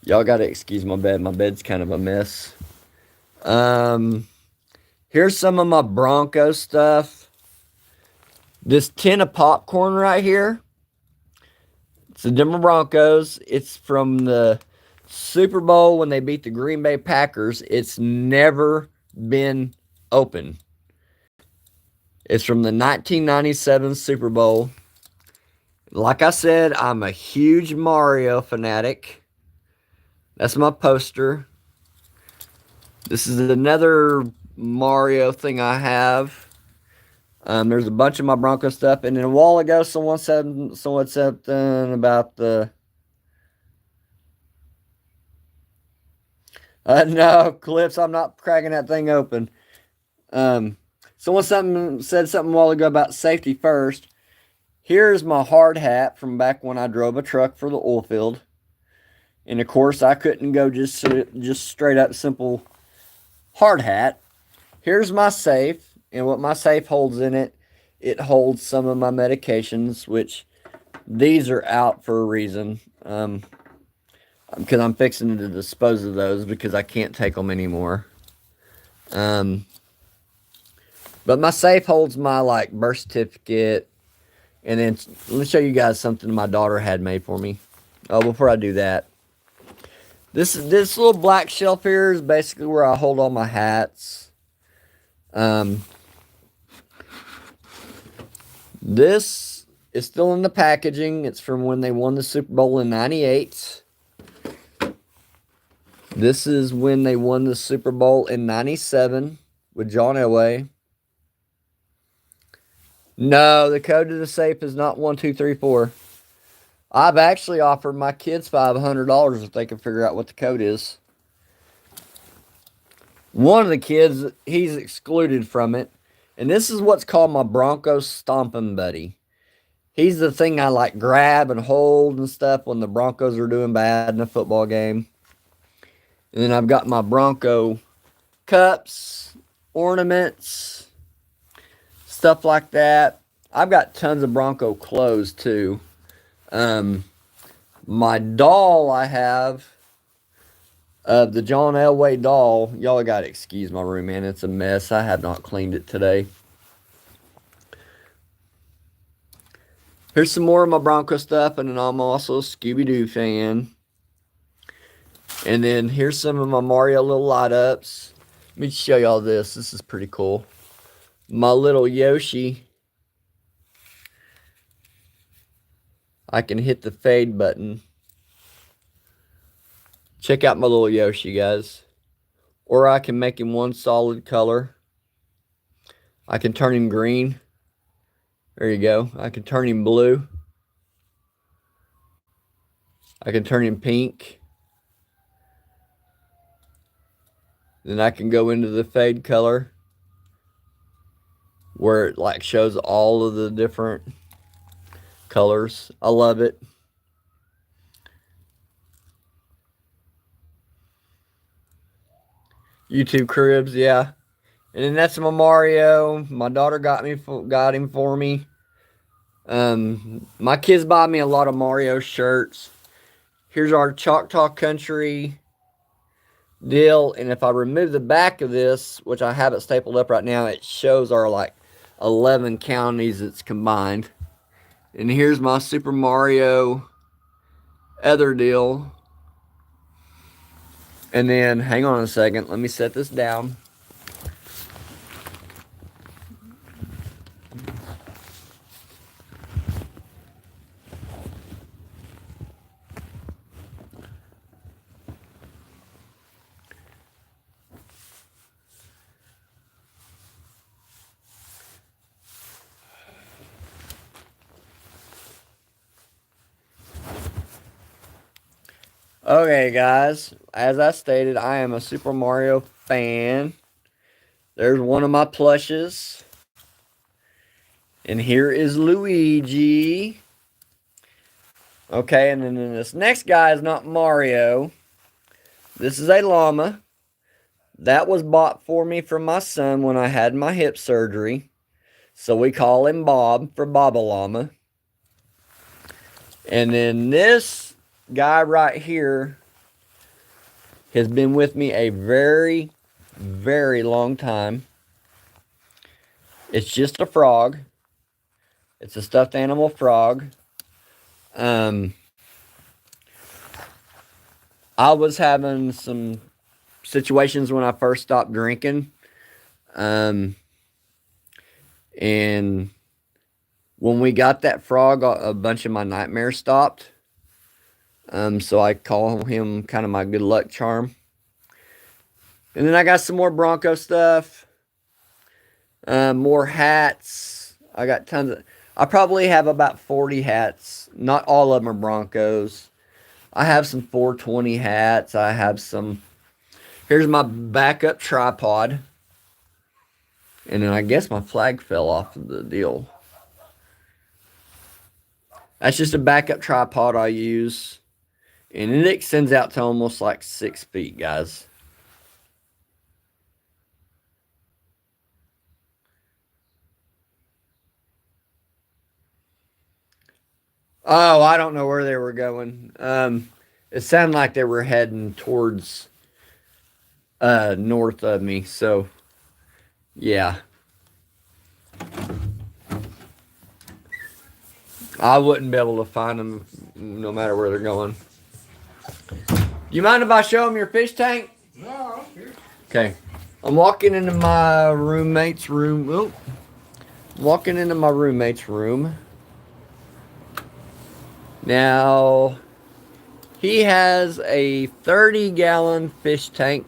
Y'all gotta excuse my bed. My bed's kind of a mess. Here's some of my Bronco stuff. This tin of popcorn right here. It's the Denver Broncos. It's from the Super Bowl when they beat the Green Bay Packers. It's never been open. It's from the 1997 Super Bowl. Like I said, I'm a huge Mario fanatic. That's my poster. This is another Mario thing I have. There's a bunch of my Bronco stuff. And then a while ago, someone said something about the... no, Clips, I'm not cracking that thing open. Someone said something a while ago about safety first. Here's my hard hat from back when I drove a truck for the oil field. And of course, I couldn't go just straight up simple hard hat. Here's my safe. And what my safe holds in it, it holds some of my medications, which these are out for a reason. Because I'm fixing to dispose of those because I can't take them anymore. But my safe holds my like birth certificate. And then let me show you guys something my daughter had made for me. Oh, before I do that, this little black shelf here is basically where I hold all my hats. This is still in the packaging. It's from when they won the Super Bowl in '98. This is when they won the Super Bowl in '97 with John Elway. No, the code to the safe is not 1234. I've actually offered my kids $500 if they can figure out what the code is. One of the kids, he's excluded from it. And this is what's called my Bronco Stomping Buddy. He's the thing I like grab and hold and stuff when the Broncos are doing bad in a football game. And then I've got my Bronco cups, ornaments, stuff like that. I've got tons of Bronco clothes too. My doll I have, the John Elway doll. Y'all gotta excuse my room, man. It's a mess. I have not cleaned it today. Here's some more of my Bronco stuff, and then I'm also a Scooby-Doo fan. And then here's some of my Mario little light-ups. Let me show y'all this. This is pretty cool. My little Yoshi. I can hit the fade button. Check out my little Yoshi, guys. Or I can make him one solid color. I can turn him green. There you go. I can turn him blue. I can turn him pink. Then I can go into the fade color where it like shows all of the different colors. I love it. YouTube cribs, yeah. And then that's my Mario. My daughter got him for me. My kids buy me a lot of Mario shirts. Here's our Choctaw Country deal. And if I remove the back of this, which I have it stapled up right now, it shows our like 11 counties it's combined. And here's my Super Mario other deal. And then, hang on a second, let me set this down. Okay, guys. As I stated, I am a Super Mario fan. There's one of my plushes. And here is Luigi. Okay, and then this next guy is not Mario. This is a llama. That was bought for me from my son when I had my hip surgery. So we call him Bob for Baba Llama. And then this guy right here has been with me a very, very long time. It's just a frog. It's a stuffed animal frog. I was having some situations when I first stopped drinking. And when we got that frog, a bunch of my nightmares stopped. So I call him kind of my good luck charm. And then I got some more Bronco stuff. More hats. I got tons of... I probably have about 40 hats. Not all of them are Broncos. I have some 420 hats. I have some... Here's my backup tripod. And then I guess my flag fell off of the deal. That's just a backup tripod I use. And it extends out to almost like 6 feet, guys. Oh, I don't know where they were going. It sounded like they were heading towards north of me. So, yeah. I wouldn't be able to find them no matter where they're going. You mind if I show them your fish tank? No, here. Okay. I'm walking into my roommate's room. Oh, walking into my roommate's room. Now, he has a 30-gallon fish tank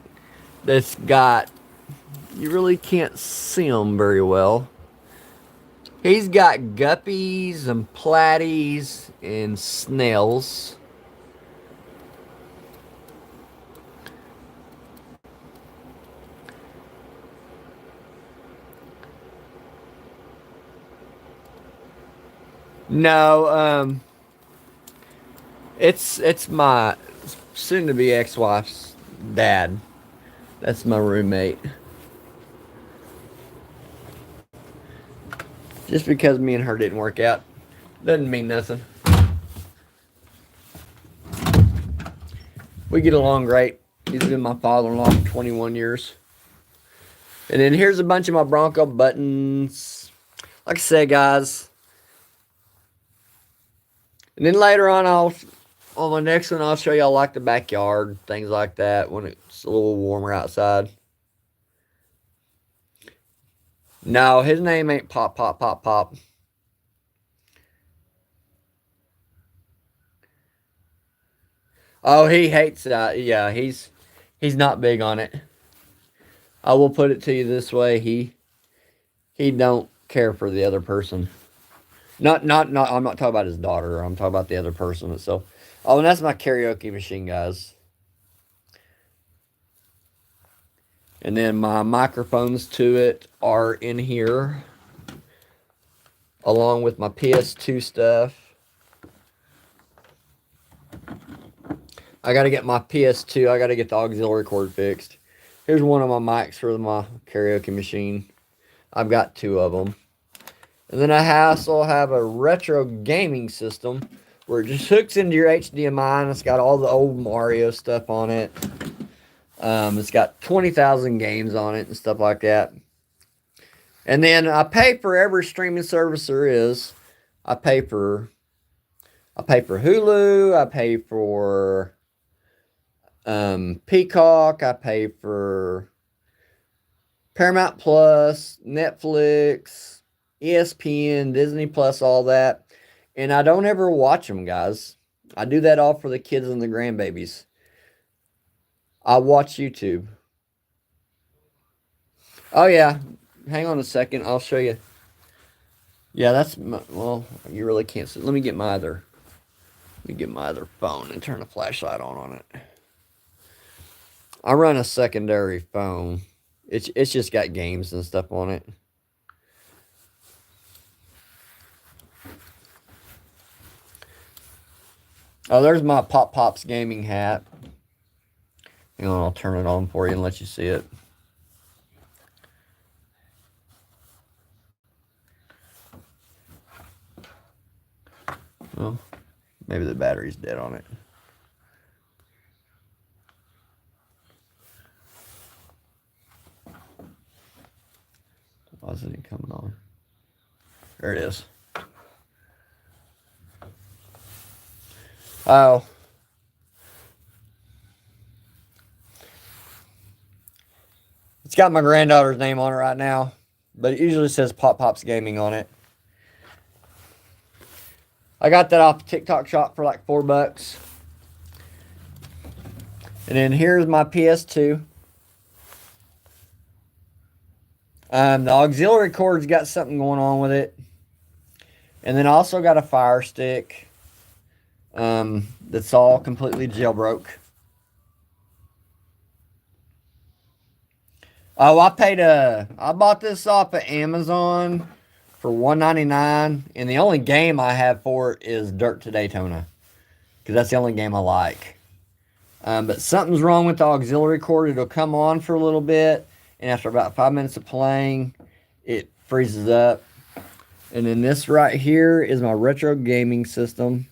that's got, you really can't see them very well. He's got guppies and platies and snails. No, it's my soon-to-be ex-wife's dad. That's my roommate. Just because me and her didn't work out doesn't mean nothing. We get along great. He's been my father-in-law for 21 years. And then here's a bunch of my Bronco buttons. Like I said, guys. And then later on, on my next one, I'll show y'all like the backyard, things like that, when it's a little warmer outside. No, his name ain't Pop, Pop, Pop, Pop. Oh, he hates it. Yeah, he's not big on it. I will put it to you this way: he don't care for the other person. Not. I'm not talking about his daughter. I'm talking about the other person itself. Oh, and that's my karaoke machine, guys. And then my microphones to it are in here, along with my PS2 stuff. I got to get my PS2. I got to get the auxiliary cord fixed. Here's one of my mics for my karaoke machine. I've got 2 of them. And then I also have a retro gaming system where it just hooks into your HDMI and it's got all the old Mario stuff on it. It's got 20,000 games on it and stuff like that. And then I pay for every streaming service there is. I pay for Hulu. I pay for Peacock. I pay for Paramount Plus, Netflix, ESPN, Disney Plus, all that. And I don't ever watch them, guys. I do that all for the kids and the grandbabies. I watch YouTube. Oh, yeah. Hang on a second. I'll show you. Yeah, that's... Well, you really can't see. Let me get my other... Let me get my other phone and turn the flashlight on it. I run a secondary phone. It's just got games and stuff on it. Oh, there's my Pop Pops gaming hat. Hang on, I'll turn it on for you and let you see it. Well, maybe the battery's dead on it. Why isn't it coming on? There it is. Oh. It's got my granddaughter's name on it right now, but it usually says Pop Pops Gaming on it. I got that off the TikTok shop for like $4. And then here's my PS2. The auxiliary cord's got something going on with it. And then I also got a Fire Stick that's all completely jailbroke. Oh, I bought this off of Amazon for $1.99, and the only game I have for it is Dirt to Daytona, because that's the only game I like. But something's wrong with the auxiliary cord. It'll come on for a little bit, and after about 5 minutes of playing, it freezes up. And then this right here is my retro gaming system.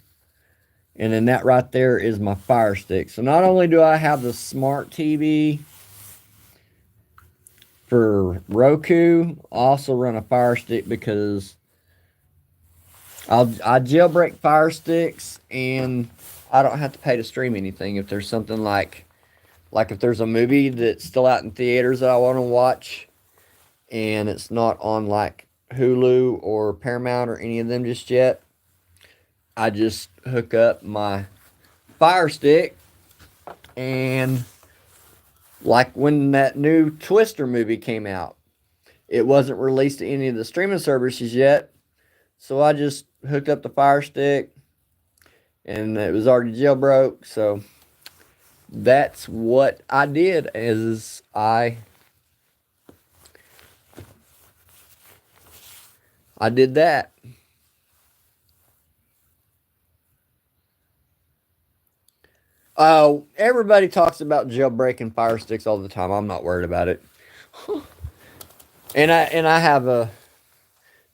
And then that right there is my Fire Stick. So not only do I have the smart TV for Roku, I also run a Fire Stick because I jailbreak Fire Sticks and I don't have to pay to stream anything. If there's something like if there's a movie that's still out in theaters that I want to watch and it's not on like Hulu or Paramount or any of them just yet, I just hook up my Fire Stick, and like when that new Twister movie came out, it wasn't released to any of the streaming services yet, so I just hooked up the Fire Stick, and it was already jailbroke, so that's what I did. As I did that. Everybody talks about jailbreaking Fire Sticks all the time. I'm not worried about it. And I have a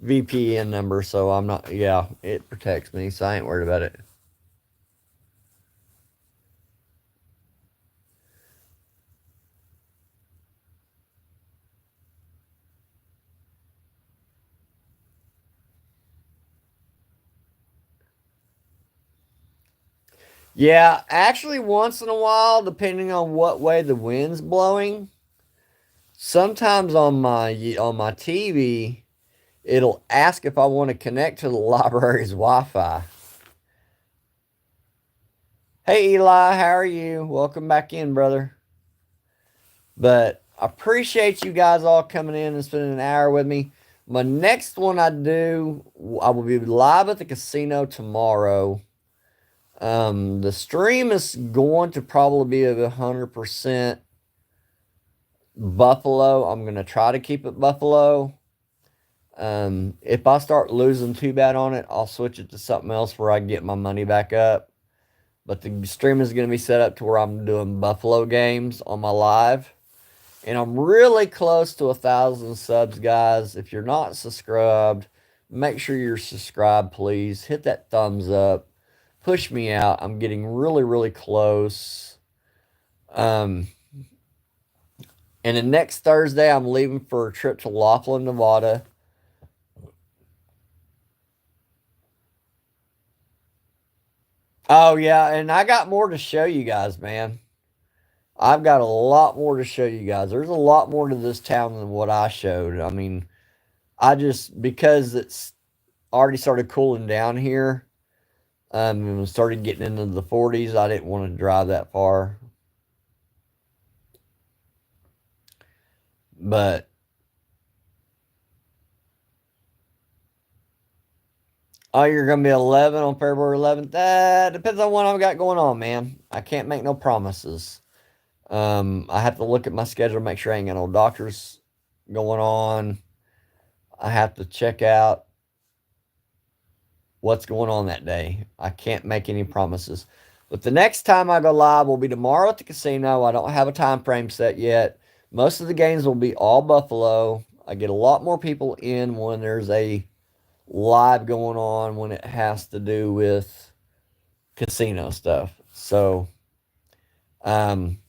VPN number, so I'm not. Yeah, it protects me, so I ain't worried about it. Yeah, actually, once in a while, depending on what way the wind's blowing, sometimes on my TV, it'll ask if I want to connect to the library's Wi-Fi. Hey Eli, how are you? Welcome back in, brother. But I appreciate you guys all coming in and spending an hour with me. My next one I will be live at the casino tomorrow. The stream is going to probably be 100% Buffalo. I'm going to try to keep it Buffalo. If I start losing too bad on it, I'll switch it to something else where I get my money back up. But the stream is going to be set up to where I'm doing Buffalo games on my live. And I'm really close to 1,000 subs, guys. If you're not subscribed, make sure you're subscribed, please. Hit that thumbs up. Push me out. I'm getting really, really close. And then next Thursday, I'm leaving for a trip to Laughlin, Nevada. Oh, yeah, and I got more to show you guys, man. I've got a lot more to show you guys. There's a lot more to this town than what I showed. I mean, because it's already started cooling down here, and started getting into the 40s, I didn't want to drive that far. But Oh, you're going to be 11 on February 11th? That depends on what I've got going on, man. I can't make no promises. I have to look at my schedule to make sure I ain't got no doctors going on. I have to check out what's going on that day. I can't make any promises. But the next time I go live will be tomorrow at the casino. I don't have a time frame set yet. Most of the games will be all Buffalo. I get a lot more people in when there's a live going on when it has to do with casino stuff. So, um,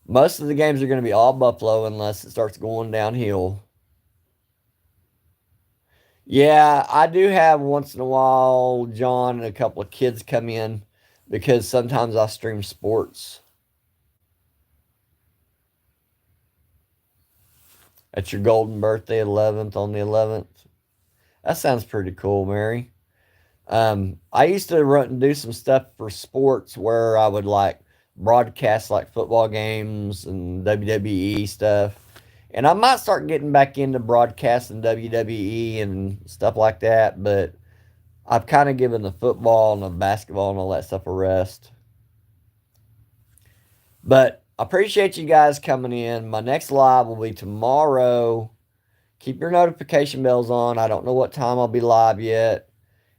most of the games are going to be all Buffalo unless it starts going downhill. Yeah, I do have once in a while John and a couple of kids come in because sometimes I stream sports. At your golden birthday, 11th on the 11th. That sounds pretty cool, Mary. I used to do some stuff for sports where I would like broadcast like football games and WWE stuff. And I might start getting back into broadcasting WWE and stuff like that, but I've kind of given the football and the basketball and all that stuff a rest. But I appreciate you guys coming in. My next live will be tomorrow. Keep your notification bells on. I don't know what time I'll be live yet.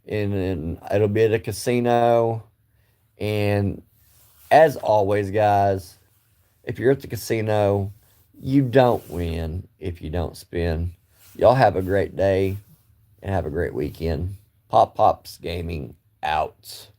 And it'll be at a casino. And as always, guys, if you're at the casino, you don't win if you don't spin. Y'all have a great day and have a great weekend. Pop Pops Gaming out.